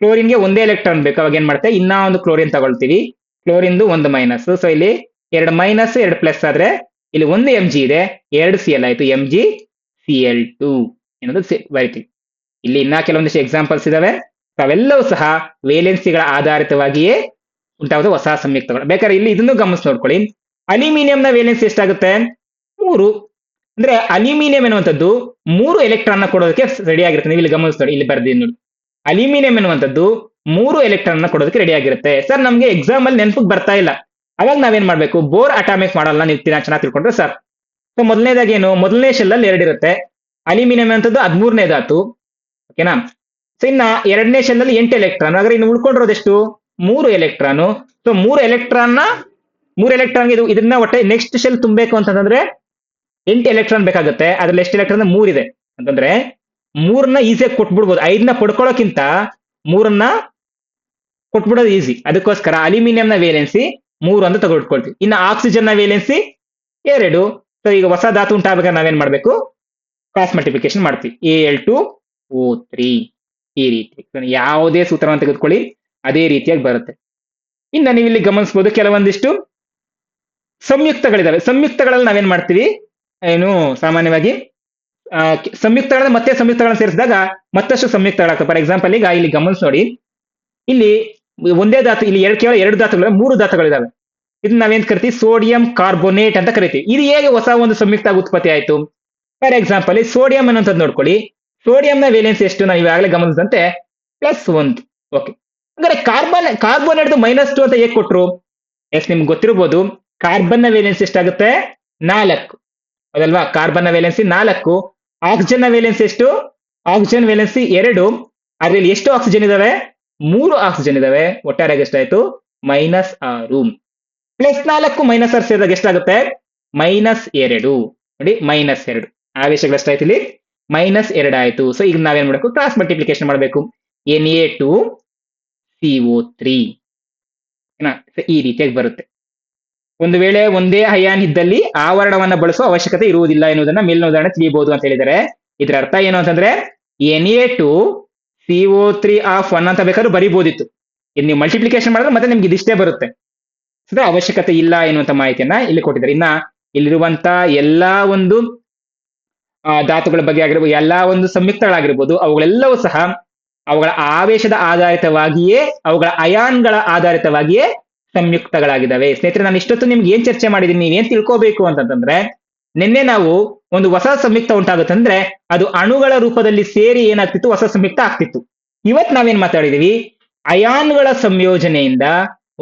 ಕ್ಲೋರಿನ್ಗೆ 1 ಎಲೆಕ್ಟ್ರಾನ್ ಬೇಕು. ಅವಾಗ ಏನ್ ಮಾಡ್ತೇವೆ, ಇನ್ನ ಒಂದು ಕ್ಲೋರಿನ್ ತಗೊಳ್ತೀವಿ. ಕ್ಲೋರಿನ್ದು 1 ಮೈನಸ್. ಸೊ ಇಲ್ಲಿ 2 ಮೈನಸ್ 2 ಪ್ಲಸ್ ಆದ್ರೆ ಇಲ್ಲಿ 1 Mg ಇದೆ, 2 Cl ಆಯ್ತು, MgCl2 ಅನ್ನೋದು ಬರಿತೀವಿ. ಇಲ್ಲಿ ಇನ್ನ ಕೆಲವೊಂದಿಷ್ಟು ಎಕ್ಸಾಂಪಲ್ಸ್ ಇದಾವೆ. ಅವೆಲ್ಲವೂ ಸಹ ವೇಲೆನ್ಸಿಗಳ ಆಧಾರಿತವಾಗಿಯೇ ಉಂಟಾಗುವ ಹೊಸ ಸಂಯುಕ್ತಗಳು. ಬೇಕಾದ್ರೆ ಇಲ್ಲಿ ಇದನ್ನು ಗಮನಿಸಿ ನೋಡ್ಕೊಳ್ಳಿ. ಅಲ್ಯೂಮಿನಿಯಂನ ವೇಲೆನ್ಸಿ ಎಷ್ಟಾಗುತ್ತೆ? 3. ಅಂದ್ರೆ ಅಲ್ಯೂಮಿನಿಯಂ ಎನ್ನುವಂಥದ್ದು 3 ಎಲೆಕ್ಟ್ರಾನ್ ಕೊಡೋದಕ್ಕೆ ರೆಡಿ ಆಗಿರುತ್ತೆ. ನೀವು ಇಲ್ಲಿ ಗಮನಿಸಿ ನೋಡಿ, ಇಲ್ಲಿ ಬರ್ದಿದ್ದೀನಿ ನೋಡಿ. ಅಲ್ಯೂಮಿನಿಯಂ ಎನ್ನುವಂಥದ್ದು 3 ಎಲೆಕ್ಟ್ರಾನ್ ಕೊಡೋದಕ್ಕೆ ರೆಡಿ ಆಗಿರುತ್ತೆ. ಸರ್ ನಮ್ಗೆ ಎಕ್ಸಾಮ್ ಅಲ್ಲಿ ನೆನಪಿಗೆ ಬರ್ತಾ ಇಲ್ಲ, ಅವಾಗ ನಾವೇನ್ ಮಾಡ್ಬೇಕು? ಬೋರ್ ಅಟಾಮಿಕ್ ಮಾಡಲ್ಲ ನೀವು ಚೆನ್ನಾಗಿ ತಿಳ್ಕೊಂಡ್ರೆ ಸರ್. ಸೊ ಮೊದಲನೇದಾಗಿ ಏನು, ಮೊದಲನೇ ಶೆಲ್ ಅಲ್ಲಿ 2 ಇರುತ್ತೆ. ಅಲ್ಯೂಮಿನಿಯಂ ಅಂತದ್ದು 13ನೇ ಧಾತು. ಓಕೆನಾ? ಸೊ ಇನ್ನ 2ನೇ ಶೆಲ್ ಅಲ್ಲಿ 8 ಎಲೆಕ್ಟ್ರಾನ್. ಹಾಗಾದ್ರೆ ಇನ್ನು ಉಳ್ಕೊಂಡಿರೋದೆಷ್ಟು? 3 ಎಲೆಕ್ಟ್ರಾನ್. ಸೊ 3 ಎಲೆಕ್ಟ್ರಾನ್ಗೆ ಇದನ್ನ ಒಟ್ಟೆ ನೆಕ್ಸ್ಟ್ ಶೆಲ್ ತುಂಬಬೇಕು ಅಂತಂದ್ರೆ 8 ಎಲೆಕ್ಟ್ರಾನ್ ಬೇಕಾಗುತ್ತೆ. ಅದ್ರಲ್ಲಿ ಎಷ್ಟು ಎಲೆಕ್ಟ್ರಾನ್? 3 ಇದೆ ಅಂತಂದ್ರೆ 3ನ್ನ ಈಸಿಯಾಗಿ ಕೊಟ್ಬಿಡ್ಬೋದು. 5ನ ಪಡ್ಕೊಳ್ಳೋಕ್ಕಿಂತ 3ನ್ನ ಕೊಟ್ಬಿಡೋದು ಈಸಿ. ಅದಕ್ಕೋಸ್ಕರ ಅಲ್ಯೂಮಿನಿಯಂನ ವೇಲೆನ್ಸಿ 3 ಅಂತ ತಗೊಳ್ಕೊಳ್ತೀವಿ. ಇನ್ನು ಆಕ್ಸಿಜನ್ ನ ವೇಲೆನ್ಸಿ 2. ಸೊ ಈಗ ಹೊಸ ಧಾತು ಉಂಟಾಗಬೇಕಾದ್ರೆ ನಾವೇನ್ ಮಾಡ್ಬೇಕು? ಕ್ರಾಸ್ ಮಲ್ಟಿಪ್ಲಿಕೇಶನ್ ಮಾಡ್ತೀವಿ. Al2O3 ಈ ರೀತಿ ಯಾವುದೇ ಸೂತ್ರವನ್ನು ತೆಗೆದುಕೊಳ್ಳಿ, ಅದೇ ರೀತಿಯಾಗಿ ಬರುತ್ತೆ. ಇನ್ನು ನೀವು ಇಲ್ಲಿ ಗಮನಿಸಬಹುದು ಕೆಲವೊಂದಿಷ್ಟು ಸಂಯುಕ್ತಗಳಿದಾವೆ. ಸಂಯುಕ್ತಗಳಲ್ಲಿ ನಾವೇನ್ ಮಾಡ್ತೀವಿ, ಸಾಮಾನ್ಯವಾಗಿ ಸಂಯುಕ್ತಗಳನ್ನ ಸೇರಿಸಿದಾಗ ಮತ್ತಷ್ಟು ಸಂಯುಕ್ತಗಳಾಗ್ತವೆ. ಫಾರ್ ಎಕ್ಸಾಂಪಲ್ ಈಗ ಇಲ್ಲಿ ಗಮನಿಸಿ ನೋಡಿ, ಇಲ್ಲಿ ಒಂದೇ ಧಾತು, ಇಲ್ಲಿ ಕೇವಲ 2 ಧಾತುಗಳು, 3 ಧಾತುಗಳಿದಾವೆ. ಇದನ್ನ ನಾವೇನ್ ಕರಿತೀವಿ? ಸೋಡಿಯಂ ಕಾರ್ಬೋನೇಟ್ ಅಂತ ಕರಿತೀವಿ. ಇದು ಹೇಗೆ ಹೊಸ ಒಂದು ಸಂಯುಕ್ತ ಉತ್ಪತ್ತಿ ಆಯ್ತು? ಫಾರ್ ಎಕ್ಸಾಂಪಲ್ ಸೋಡಿಯಂ ಅನ್ನೋಂಥದ್ದು ನೋಡ್ಕೊಳ್ಳಿ. ಸೋಡಿಯಂನ ವೇಲೆನ್ಸಿ ಎಷ್ಟು? ನಾವು ಈಗಾಗಲೇ ಗಮನಿಸಿದಂತೆ +1. ಓಕೆ, ಅಂದ್ರೆ ಕಾರ್ಬೋನೇಟ್ -2 ಅಂತ ಹೇಗೆ ಕೊಟ್ರು? ಎಸ್, ನಿಮ್ಗೆ ಗೊತ್ತಿರಬಹುದು. ಕಾರ್ಬನ್ ನ ವೇಲೆನ್ಸಿ ಎಷ್ಟಾಗುತ್ತೆ? 4 ಅದಲ್ವಾ? ಕಾರ್ಬನ್ ನ ವೇಲೆನ್ಸಿ 4. ಆಕ್ಸಿಜನ್ ನ ವೇಲೆನ್ಸಿ ಎಷ್ಟು? Oxygen valency 2. ಅದ್ರಲ್ಲಿ ಎಷ್ಟು ಆಕ್ಸಿಜನ್ ಇದಾವೆ? 3 ಆಕ್ಸಿಜನ್ ಇದಾವೆ. ಒಟ್ಟಾರೆಯಾಗಿ ಎಷ್ಟಾಯ್ತು? -6. +4 -6 ಸೇರಿದಾಗ ಎಷ್ಟಾಗುತ್ತೆ? -2. ನೋಡಿ -2 ಆವೇಶಗಳು ಎಷ್ಟಾಯ್ತು ಇಲ್ಲಿ? -2 ಆಯ್ತು. ಸೊ ಈಗ ನಾವೇನ್ ಮಾಡಬೇಕು? ಕ್ರಾಸ್ ಮಲ್ಟಿಪ್ಲಿಕೇಶನ್ ಮಾಡಬೇಕು. Na2CO3 ಈ ರೀತಿಯಾಗಿ ಬರುತ್ತೆ. ಒಂದು ವೇಳೆ ಒಂದೇ ಅಯಾನ್ ಇದ್ದಲ್ಲಿ ಆವರಣವನ್ನ ಬಳಸುವ ಅವಶ್ಯಕತೆ ಇರುವುದಿಲ್ಲ ಎನ್ನುವುದನ್ನ ಮೇಲಿನ ಉದಾಹರಣೆ ತಿಳಿಯಬಹುದು ಅಂತ ಹೇಳಿದರೆ, ಇದರ ಅರ್ಥ ಏನು ಅಂತಂದ್ರೆ Na2CO3 ಆಫ್ 1 ಅಂತ ಬೇಕಾದ್ರೂ ಬರಿಬೋದಿತ್ತು. ಇದು ನೀವು ಮಲ್ಟಿಪ್ಲಿಕೇಶನ್ ಮಾಡಿದ್ರೆ ಮತ್ತೆ ನಿಮ್ಗೆ ಇದಿಷ್ಟೇ ಬರುತ್ತೆ. ಸೊ ಅವಶ್ಯಕತೆ ಇಲ್ಲ ಎನ್ನುವಂತ ಮಾಹಿತಿಯನ್ನ ಇಲ್ಲಿ ಕೊಟ್ಟಿದ್ದಾರೆ. ಇನ್ನ ಇಲ್ಲಿರುವಂತ ಎಲ್ಲಾ ಒಂದು ಧಾತುಗಳ ಬಗ್ಗೆ ಆಗಿರ್ಬೋದು, ಎಲ್ಲಾ ಒಂದು ಸಂಯುಕ್ತಗಳಾಗಿರ್ಬೋದು, ಅವುಗಳೆಲ್ಲವೂ ಸಹ ಅವುಗಳ ಆವೇಶದ ಆಧಾರಿತವಾಗಿಯೇ, ಅವುಗಳ ಅಯಾನ್ಗಳ ಆಧಾರಿತವಾಗಿಯೇ ಸಂಯುಕ್ತಗಳಾಗಿದ್ದಾವೆ. ಸ್ನೇಹಿತರೆ, ನಾನು ಇಷ್ಟೊತ್ತು ನಿಮ್ಗೆ ಏನ್ ಚರ್ಚೆ ಮಾಡಿದೀನಿ, ನೀವೇನ್ ತಿಳ್ಕೋಬೇಕು ಅಂತಂದ್ರೆ, ನಿನ್ನೆ ನಾವು ಒಂದು ಹೊಸ ಸಂಯುಕ್ತ ಉಂಟಾಗುತ್ತಂದ್ರೆ ಅದು ಅಣುಗಳ ರೂಪದಲ್ಲಿ ಸೇರಿ ಏನಾಗ್ತಿತ್ತು? ಹೊಸ ಸಂಯುಕ್ತ ಆಗ್ತಿತ್ತು. ಇವತ್ ನಾವೇನ್ ಮಾತಾಡಿದೀವಿ? ಅಯಾನ್ಗಳ ಸಂಯೋಜನೆಯಿಂದ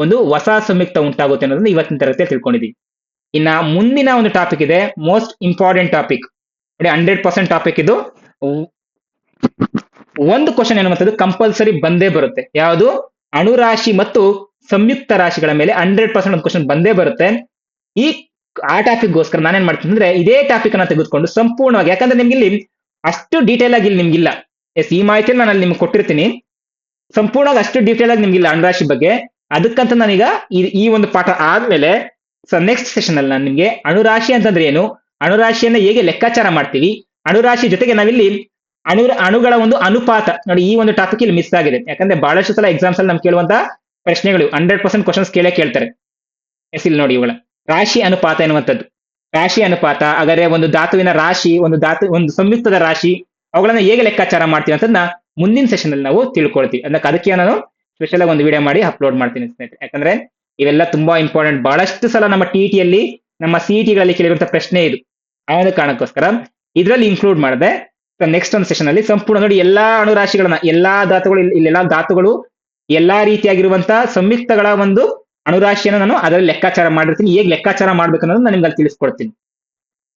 ಒಂದು ಹೊಸ ಸಂಯುಕ್ತ ಉಂಟಾಗುತ್ತೆ ಅನ್ನೋದನ್ನ ಇವತ್ತಿನ ತರಗತಿಯಲ್ಲಿ ತಿಳ್ಕೊಂಡಿದೀವಿ. ಇನ್ನ ಮುಂದಿನ ಒಂದು ಟಾಪಿಕ್ ಇದೆ, ಮೋಸ್ಟ್ ಇಂಪಾರ್ಟೆಂಟ್ ಟಾಪಿಕ್. ನೋಡಿ 100% ಟಾಪಿಕ್ ಇದು. ಒಂದು ಕ್ವಶನ್ ಏನುವಂತದ್ದು ಕಂಪಲ್ಸರಿ ಬಂದೇ ಬರುತ್ತೆ. ಯಾವುದು? ಅಣುರಾಶಿ ಮತ್ತು ಸಂಯುಕ್ತ ರಾಶಿಗಳ ಮೇಲೆ 100% ಒಂದು ಕ್ವಶನ್ ಬಂದೇ ಬರುತ್ತೆ. ಆ ಟಾಪಿಕ್ ಗೋಸ್ಕರ ನಾನೇನ್ ಮಾಡ್ತೀನಿ ಅಂದ್ರೆ, ಇದೇ ಟಾಪಿಕ್ ಅನ್ನ ತೆಗೆದುಕೊಂಡು ಸಂಪೂರ್ಣವಾಗಿ, ಯಾಕಂದ್ರೆ ನಿಮ್ಗೆ ಇಲ್ಲಿ ಅಷ್ಟು ಡೀಟೇಲ್ ಆಗಿ ಇಲ್ಲಿ ನಿಮ್ಗಿಲ್ಲ. ಎಸ್, ಈ ಮಾಹಿತಿಯನ್ನು ನಾನು ಅಲ್ಲಿ ನಿಮ್ಗೆ ಕೊಟ್ಟಿರ್ತೀನಿ. ಸಂಪೂರ್ಣವಾಗಿ ಅಷ್ಟು ಡೀಟೇಲ್ ಆಗಿ ನಿಮ್ಗಿಲ್ಲ ಅಣುರಾಶಿ ಬಗ್ಗೆ. ಅದಕ್ಕಂತ ನಾನೀಗ ಈ ಒಂದು ಪಾಠ ಆದ್ಮೇಲೆ ನೆಕ್ಸ್ಟ್ ಸೆಷನ್ ಅಲ್ಲಿ ನಾನು ನಿಮ್ಗೆ ಅಣುರಾಶಿ ಅಂತಂದ್ರೆ ಏನು, ಅಣುರಾಶಿಯನ್ನ ಹೇಗೆ ಲೆಕ್ಕಾಚಾರ ಮಾಡ್ತೀವಿ, ಅಣುರಾಶಿ ಜೊತೆಗೆ ನಾವಿಲ್ಲಿ ಅಣುಗಳ ಒಂದು ಅನುಪಾತ. ನೋಡಿ, ಈ ಒಂದು ಟಾಪಿಕ್ ಇಲ್ಲಿ ಮಿಸ್ ಆಗಿದೆ. ಯಾಕಂದ್ರೆ ಬಹಳಷ್ಟು ಸಲ ಎಕ್ಸಾಮ್ಸ್ ಅಲ್ಲಿ ನಮ್ಗೆ ಕೇಳುವಂತ ಪ್ರಶ್ನೆಗಳು 100% ಕ್ವಶನ್ಸ್ ಕೇಳ್ತಾರೆ. ಎಸ್, ಇಲ್ಲಿ ನೋಡಿ, ಇವುಗಳ ರಾಶಿ ಅನುಪಾತ ಎನ್ನುವಂಥದ್ದು. ರಾಶಿ ಅನುಪಾತ, ಹಾಗಾದ್ರೆ ಒಂದು ಧಾತುವಿನ ರಾಶಿ, ಒಂದು ಸಂಯುಕ್ತದ ರಾಶಿ, ಅವುಗಳನ್ನ ಹೇಗೆ ಲೆಕ್ಕಾಚಾರ ಮಾಡ್ತೀವಿ ಅಂತಂದ ಮುಂದಿನ ಸೆಷನ್ ಅಲ್ಲಿ ನಾವು ತಿಳ್ಕೊಳ್ತೀವಿ. ಅದಕ್ಕೆ ನಾನು ಸ್ಪೆಷಲ್ ಆಗಿ ಒಂದು ವಿಡಿಯೋ ಮಾಡಿ ಅಪ್ಲೋಡ್ ಮಾಡ್ತೀನಿ ಸ್ನೇಹಿತರೆ. ಯಾಕಂದ್ರೆ ಇವೆಲ್ಲ ತುಂಬಾ ಇಂಪಾರ್ಟೆಂಟ್. ಬಹಳಷ್ಟು ಸಲ ನಮ್ಮ ಟಿಇಟಿಯಲ್ಲಿ, ನಮ್ಮ ಸಿಇಟಿಗಳಲ್ಲಿ ಕೇಳಿರುವಂತಹ ಪ್ರಶ್ನೆ ಇದು. ಆ ಒಂದು ಕಾರಣಕ್ಕೋಸ್ಕರ ಇದರಲ್ಲಿ ಇನ್ಕ್ಲೂಡ್ ಮಾಡಿದೆ. ನೆಕ್ಸ್ಟ್ ಒಂದು ಸೆಷನ್ ಅಲ್ಲಿ ಸಂಪೂರ್ಣ ನೋಡಿ ಎಲ್ಲಾ ಅಣುರಾಶಿಗಳನ್ನ, ಎಲ್ಲಾ ಧಾತುಗಳು, ಇಲ್ಲೆಲ್ಲಾ ಧಾತುಗಳು, ಎಲ್ಲಾ ರೀತಿಯಾಗಿರುವಂತಹ ಸಂಯುಕ್ತಗಳ ಒಂದು ಅಣುರಾಶಿಯನ್ನು ನಾನು ಅದರಲ್ಲಿ ಲೆಕ್ಕಾಚಾರ ಮಾಡಿರ್ತೀನಿ. ಹೇಗೆ ಲೆಕ್ಕಾಚಾರ ಮಾಡ್ಬೇಕು ಅನ್ನೋದು ನಾನು ನಿಮ್ಗೆ ಅಲ್ಲಿ ತಿಳಿಸ್ಕೊಡ್ತೀನಿ.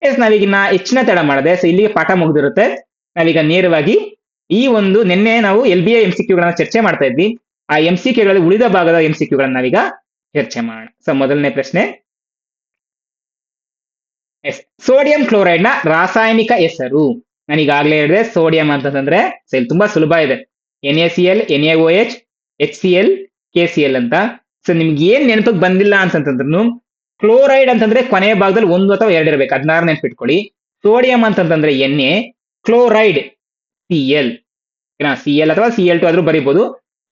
ಎಸ್, ನಾವೀಗಿನ್ನ ಹೆಚ್ಚಿನ ತಡ ಮಾಡದೆ, ಸೊ ಇಲ್ಲಿಗೆ ಪಾಠ ಮುಗಿದಿರುತ್ತೆ. ನಾವೀಗ ನೇರವಾಗಿ ಈ ಒಂದು ನಿನ್ನೆ ನಾವು LBA MCQ ಗಳನ್ನ ಚರ್ಚೆ ಮಾಡ್ತಾ ಇದ್ವಿ. ಆ MCQ ಗಳಲ್ಲಿ ಉಳಿದ ಭಾಗದ MCQ ಗಳನ್ನ ನಾವೀಗ ಚರ್ಚೆ ಮಾಡೋಣ. ಸೊ ಮೊದಲನೇ ಪ್ರಶ್ನೆ, ಎಸ್, ಸೋಡಿಯಂ ಕ್ಲೋರೈಡ್ ನ ರಾಸಾಯನಿಕ ಹೆಸರು. ನಾನು ಈಗಾಗಲೇ ಹೇಳಿದೆ, ಸೋಡಿಯಂ ಅಂತಂದ್ರೆ ಇಲ್ಲಿ ತುಂಬಾ ಸುಲಭ ಇದೆ. NaCl, NaOH, HCl, KCl ಅಂತ. ಸೊ ನಿಮ್ಗೆ ಏನ್ ನೆನಪಿಗೆ ಬಂದಿಲ್ಲ ಅಂತಂದ್ರೂ, ಕ್ಲೋರೈಡ್ ಅಂತಂದ್ರೆ ಕೊನೆಯ ಭಾಗದಲ್ಲಿ 1 ಅಥವಾ 2 ಇರಬೇಕು, 16 ನೆನ್ಪಿಟ್ಕೊಳ್ಳಿ. ಸೋಡಿಯಂ ಅಂತಂದ್ರೆ Na, ಕ್ಲೋರೈಡ್ Cl, Cl ಅಥವಾ Cl2 ಆದ್ರೂ ಬರೀಬಹುದು.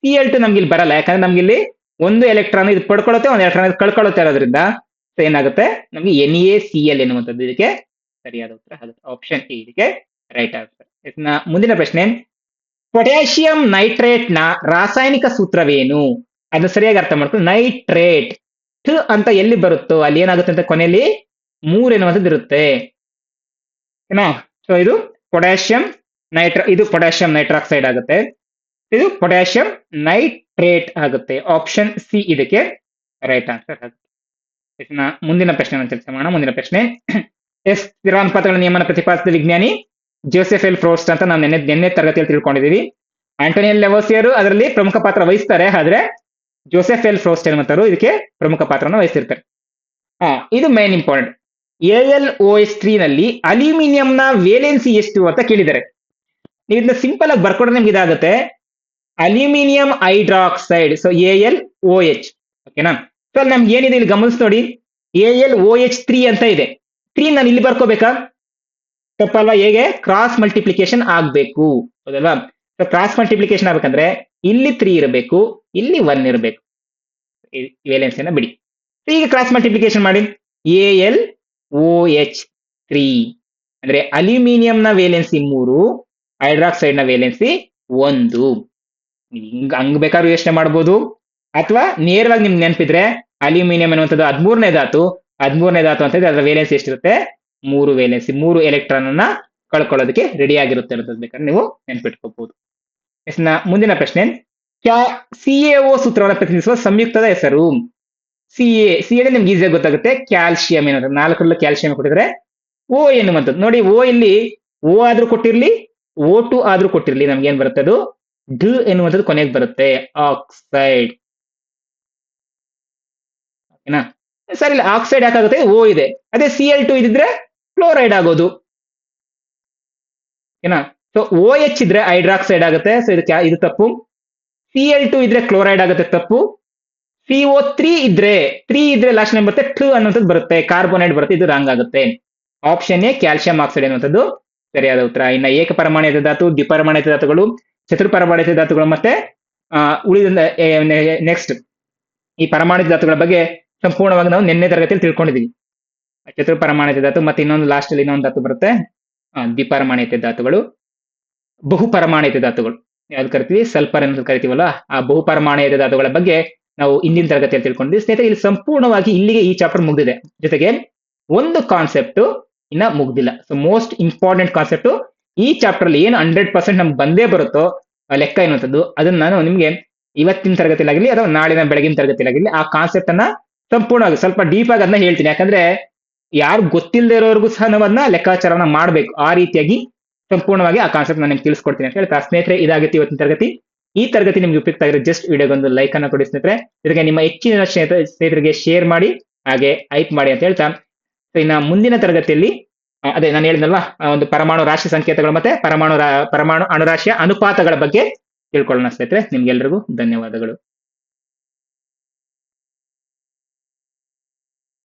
Cl2 ನಮ್ಗೆ ಇಲ್ಲಿ ಬರಲ್ಲ, ಯಾಕಂದ್ರೆ ನಮ್ಗೆ ಇಲ್ಲಿ 1 ಎಲೆಕ್ಟ್ರಾನ್ ಇದು ಪಡ್ಕೊಳ್ಳುತ್ತೆ, 1 ಎಲೆಕ್ಟ್ರಾನ್ ಇದು ಕಳ್ಕೊಳ್ಳುತ್ತೆ ಇರೋದ್ರಿಂದ ಏನಾಗುತ್ತೆ, ನಮ್ಗೆ NaCl ಎನ್ನುವಂಥದ್ದು ಇದಕ್ಕೆ ಸರಿಯಾದ ಉತ್ತರ ಆಗುತ್ತೆ. ಆಪ್ಷನ್ ಎ ಇದಕ್ಕೆ ರೈಟ್ ಆನ್ಸರ್. ಮುಂದಿನ ಪ್ರಶ್ನೆ, ಪೊಟ್ಯಾಷಿಯಂ ನೈಟ್ರೇಟ್ ನ ರಾಸಾಯನಿಕ ಸೂತ್ರವೇನು? ಅದನ್ನ ಸರಿಯಾಗಿ ಅರ್ಥ ಮಾಡ್ಕೊಂಡು, ನೈಟ್ರೇಟ್ ಅಂತ ಎಲ್ಲಿ ಬರುತ್ತೋ ಅಲ್ಲಿ ಏನಾಗುತ್ತೆ ಅಂತ ಕೊನೆಯಲ್ಲಿ 3 ಎನ್ನುವಂಥದ್ದು ಇರುತ್ತೆ. ಸೊ ಇದು ಪೊಟ್ಯಾಷಿಯಂ ಇದು ಪೊಟ್ಯಾಷಿಯಂ ನೈಟ್ರಾಕ್ಸೈಡ್ ಆಗುತ್ತೆ, ಇದು ಪೊಟ್ಯಾಷಿಯಂ ನೈಟ್ರೇಟ್ ಆಗುತ್ತೆ. ಆಪ್ಷನ್ ಸಿ ಇದಕ್ಕೆ ರೈಟ್ ಆನ್ಸರ್ ಆಗುತ್ತೆ. ಮುಂದಿನ ಪ್ರಶ್ನೆ ಚರ್ಚೆ ಮಾಡೋಣ. ಮುಂದಿನ ಪ್ರಶ್ನೆ, ಎಸ್, ಸ್ಥಿರಾನುಪಾತಗಳ ನಿಯಮನ ಪ್ರತಿಪಾದಿಸಿದ ವಿಜ್ಞಾನಿ ಜೋಸೆಫ್ ಎಲ್ ಫ್ರೋಸ್ಟ್ ಅಂತ ನಾವು ನಿನ್ನೆ ತರಗತಿಯಲ್ಲಿ ತಿಳ್ಕೊಂಡಿದೀವಿ. ಆಂಟೋನಿಯನ್ ಲೆವೋಸಿಯರ್ ಅದರಲ್ಲಿ ಪ್ರಮುಖ ಪಾತ್ರ ವಹಿಸ್ತಾರೆ, ಆದ್ರೆ ಜೋಸೆಫ್ ಎಲ್ ಫ್ರೋಸ್ಟ್ ಎನ್ನುವಂತರು ಇದಕ್ಕೆ ಪ್ರಮುಖ ಪಾತ್ರವನ್ನು ವಹಿಸಿರ್ತಾರೆ. ಇದು ಮೇನ್ ಇಂಪಾರ್ಟೆಂಟ್. AlOH3 ನಲ್ಲಿ ಅಲ್ಯೂಮಿನಿಯಂನ ವೇಲೆನ್ಸಿ ಎಷ್ಟು ಅಂತ ಕೇಳಿದ್ದಾರೆ. ನೀವು ಇದನ್ನ ಸಿಂಪಲ್ ಆಗಿ ಬರ್ಕೊಂಡ್ರೆ ನಿಮ್ಗೆ ಇದಾಗುತ್ತೆ, ಅಲ್ಯೂಮಿನಿಯಂ ಹೈಡ್ರಾಕ್ಸೈಡ್. ಸೊ AlOH, ಓಕೆನಾ? ಸೊ ಅಲ್ಲಿ ನಮ್ಗೆ ಏನಿದೆ ಇಲ್ಲಿ ಗಮನಿಸಿ ನೋಡಿ, AlOH3 ಅಂತ ಇದೆ. 3 ನಾನು ಇಲ್ಲಿ ಬರ್ಕೋಬೇಕಾ? ತಪ್ಪಲ್ವಾ? ಹೇಗೆ ಕ್ರಾಸ್ ಮಲ್ಟಿಪ್ಲಿಕೇಶನ್ ಆಗ್ಬೇಕು, ಹೌದಲ್ವಾ? ಸೊ ಕ್ರಾಸ್ ಮಲ್ಟಿಪ್ಲಿಕೇಶನ್ ಆಗ್ಬೇಕಂದ್ರೆ ಇಲ್ಲಿ 3 ಇರಬೇಕು, ಇಲ್ಲಿ 1 ಇರಬೇಕು. ವೇಲೆನ್ಸಿಯನ್ನ ಬಿಡಿ. ಈಗ ಕ್ರಾಸ್ ಮಲ್ಟಿಪ್ಲಿಕೇಶನ್ ಮಾಡಿ, AlOH3 ಅಂದ್ರೆ ಅಲ್ಯೂಮಿನಿಯಂನ ವೇಲೆನ್ಸಿ 3, ಹೈಡ್ರಾಕ್ಸೈಡ್ ನ ವೇಲೆನ್ಸಿ 1. ಹಂಗ್ ಬೇಕಾದ್ರೂ ಯೋಚನೆ ಮಾಡ್ಬೋದು, ಅಥವಾ ನೇರವಾಗಿ ನಿಮ್ಗೆ ನೆನಪಿದ್ರೆ ಅಲ್ಯೂಮಿನಿಯಂ ಅನ್ನುವಂಥದ್ದು 13ನೇ ಧಾತು. 13ನೇ ಧಾತು ಅಂತ ಅದರ ವೇಲೆನ್ಸಿ ಎಷ್ಟಿರುತ್ತೆ? 3 ವೇಲೆನ್ಸಿ, 3 ಎಲೆಕ್ಟ್ರಾನ್ ಅನ್ನ ಕಳ್ಕೊಳ್ಳೋದಕ್ಕೆ ರೆಡಿ ಆಗಿರುತ್ತೆ ಅನ್ನೋದು ಬೇಕಾದ್ರೆ ನೀವು ನೆನ್ಪಿಟ್ಕೋಬಹುದು. ಮುಂದಿನ ಪ್ರಶ್ನೆ, CaO ಸೂತ್ರವನ್ನು ಪ್ರತಿನಿಧಿಸುವ ಸಂಯುಕ್ತದ ಹೆಸರು. CA ನಿಮ್ಗೆ ಈಸಿಯಾಗಿ ಗೊತ್ತಾಗುತ್ತೆ, ಕ್ಯಾಲ್ಸಿಯಂ ಏನಾದ್ರು 4 ಕ್ಯಾಲ್ಸಿಯಂ ಕೊಟ್ಟಿದ್ರೆ O ಎನ್ನುವಂಥದ್ದು. ನೋಡಿ, O ಇಲ್ಲಿ O ಆದ್ರೂ ಕೊಟ್ಟಿರ್ಲಿ, O2 ಆದ್ರೂ ಕೊಟ್ಟಿರ್ಲಿ, ನಮ್ಗೆ ಏನ್ ಬರುತ್ತೆ? ಅದು ಡ್ ಎನ್ನುವಂಥದ್ದು ಕೊನೆಗೆ ಬರುತ್ತೆ, ಆಕ್ಸೈಡ್. ಓಕೆನಾ? ಸರಿ ಇಲ್ಲ, ಆಕ್ಸೈಡ್ ಯಾಕಾಗುತ್ತೆ, ಓ ಇದೆ. ಅದೇ Cl2 ಇದ್ರೆ ಕ್ಲೋರೈಡ್ ಆಗೋದು. ಏನಾ? ಸೊ ಓ ಎಚ್ ಇದ್ರೆ ಹೈಡ್ರಾಕ್ಸೈಡ್ ಆಗುತ್ತೆ, ಸೊ ಇದು ತಪ್ಪು. Cl2 ಇದ್ರೆ ಕ್ಲೋರೈಡ್ ಆಗುತ್ತೆ, ತಪ್ಪು. CO3 ಇದ್ರೆ, 3 ಇದ್ರೆ ಲಾಸ್ಟ್ ನೇಮ್ ಬರುತ್ತೆ, ಟ್ ಅನ್ನುವಂಥದ್ದು ಬರುತ್ತೆ, ಕಾರ್ಬೋನೇಟ್ ಬರುತ್ತೆ, ಇದು ರಾಂಗ್ ಆಗುತ್ತೆ. ಆಪ್ಷನ್ ಎ ಕ್ಯಾಲ್ಸಿಯಂ ಆಕ್ಸೈಡ್ ಅನ್ನುವಂಥದ್ದು ಸರಿಯಾದ ಉತ್ತರ. ಇನ್ನ ಏಕಪರಮಾಣು ಧಾತು, ದ್ವಿಪರಮಾಣು ಧಾತುಗಳು, ಚತುರ್ಪರಮಾಣು ಧಾತುಗಳು ಮತ್ತೆ ಉಳಿದ ನೆಕ್ಸ್ಟ್ ಈ ಪರಮಾಣು ಧಾತುಗಳ ಬಗ್ಗೆ ಸಂಪೂರ್ಣವಾಗಿ ನಾವು ನಿನ್ನೆ ತರಗತಿಯಲ್ಲಿ ತಿಳ್ಕೊಂಡಿದೀವಿ. ಚತುರ್ಪರಮಾಣು ಧಾತು ಮತ್ತೆ ಇನ್ನೊಂದು ಲಾಸ್ಟ್ ಅಲ್ಲಿ ಇನ್ನೊಂದು ಧಾತು ಬರುತ್ತೆ, ದ್ವಿಪರಮಾಣು ಧಾತುಗಳು. ಬಹುಪರಮಾಣು ಧಾತುಗಳು ಯಾವ್ದು ಕರಿತೀವಿ, ಸಲ್ಫರ್ ಅಂತ ಕರಿತೀವಲ್ಲ, ಆ ಬಹುಪರಮಾಣು ಧಾತುಗಳ ಬಗ್ಗೆ ನಾವು ಇಂದಿನ ತರಗತಿಯಲ್ಲಿ ತಿಳ್ಕೊಂಡಿದ್ವಿ. ಸ್ನೇಹಿತರೆ, ಇಲ್ಲಿ ಸಂಪೂರ್ಣವಾಗಿ ಇಲ್ಲಿಗೆ ಈ ಚಾಪ್ಟರ್ ಮುಗಿದಿದೆ. ಜೊತೆಗೆ ಒಂದು ಕಾನ್ಸೆಪ್ಟ್ ಇನ್ನ ಮುಗ್ದಿಲ್ಲ. ಸೊ ಮೋಸ್ಟ್ ಇಂಪಾರ್ಟೆಂಟ್ ಕಾನ್ಸೆಪ್ಟ್ ಈ ಚಾಪ್ಟರ್ ಅಲ್ಲಿ ಏನು 100% ನಮ್ಗೆ ಬಂದೇ ಬರುತ್ತೋ ಲೆಕ್ಕ ಎನ್ನುವಂಥದ್ದು, ಅದನ್ನ ನಾನು ನಿಮ್ಗೆ ಇವತ್ತಿನ ತರಗತಿಲಾಗಿರ್ಲಿ ಅಥವಾ ನಾಳಿನ ಬೆಳಗಿನ ತರಗತಿಲಾಗಿರ್ಲಿ ಆ ಕಾನ್ಸೆಪ್ಟ್ ಅನ್ನ ಸಂಪೂರ್ಣವಾಗಿ ಸ್ವಲ್ಪ ಡೀಪ್ ಆಗಿ ಅದನ್ನ ಹೇಳ್ತೀನಿ. ಯಾಕಂದ್ರೆ ಯಾರು ಗೊತ್ತಿಲ್ಲದೆ ಇರೋರ್ಗೂ ಸಹ ನಾವು ಅದನ್ನ ಲೆಕ್ಕಾಚಾರನ ಮಾಡ್ಬೇಕು. ಆ ರೀತಿಯಾಗಿ ಸಂಪೂರ್ಣವಾಗಿ ಆ ಕಾನ್ಸೆಪ್ಟ್ ನಾನು ನಿಮ್ಗೆ ತಿಳಿಸ್ಕೊಡ್ತೀನಿ ಅಂತ ಹೇಳ್ತಾ, ಸ್ನೇಹಿತರೆ, ಇದಾಗುತ್ತೆ ಇವತ್ತಿನ ತರಗತಿ. ಈ ತರಗತಿ ನಿಮ್ಗೆ ಉಪಯುಕ್ತ ಆಗಿರೋ ಜಸ್ಟ್ ವಿಡಿಯೋಗೊಂದು ಲೈಕ್ ಅನ್ನು ಕೊಡಿ ಸ್ನೇಹಿತರೆ. ಜೊತೆಗೆ ನಿಮ್ಮ ಹೆಚ್ಚಿನ ಸ್ನೇಹಿತರಿಗೆ ಶೇರ್ ಮಾಡಿ, ಹಾಗೆ ಹೈಪ್ ಮಾಡಿ ಅಂತ ಹೇಳ್ತಾ, ಇನ್ನ ಮುಂದಿನ ತರಗತಿಯಲ್ಲಿ ಅದೇ ನಾನು ಹೇಳಿದ್ನಲ್ವಾ, ಒಂದು ಪರಮಾಣು ರಾಶಿ ಸಂಕೇತಗಳು ಮತ್ತೆ ಪರಮಾಣು ಅಣುರಾಶಿಯ ಅನುಪಾತಗಳ ಬಗ್ಗೆ ತಿಳ್ಕೊಳ್ಳೋಣ ಸ್ನೇಹಿತರೆ. ನಿಮ್ಗೆಲ್ರಿಗೂ ಧನ್ಯವಾದಗಳು.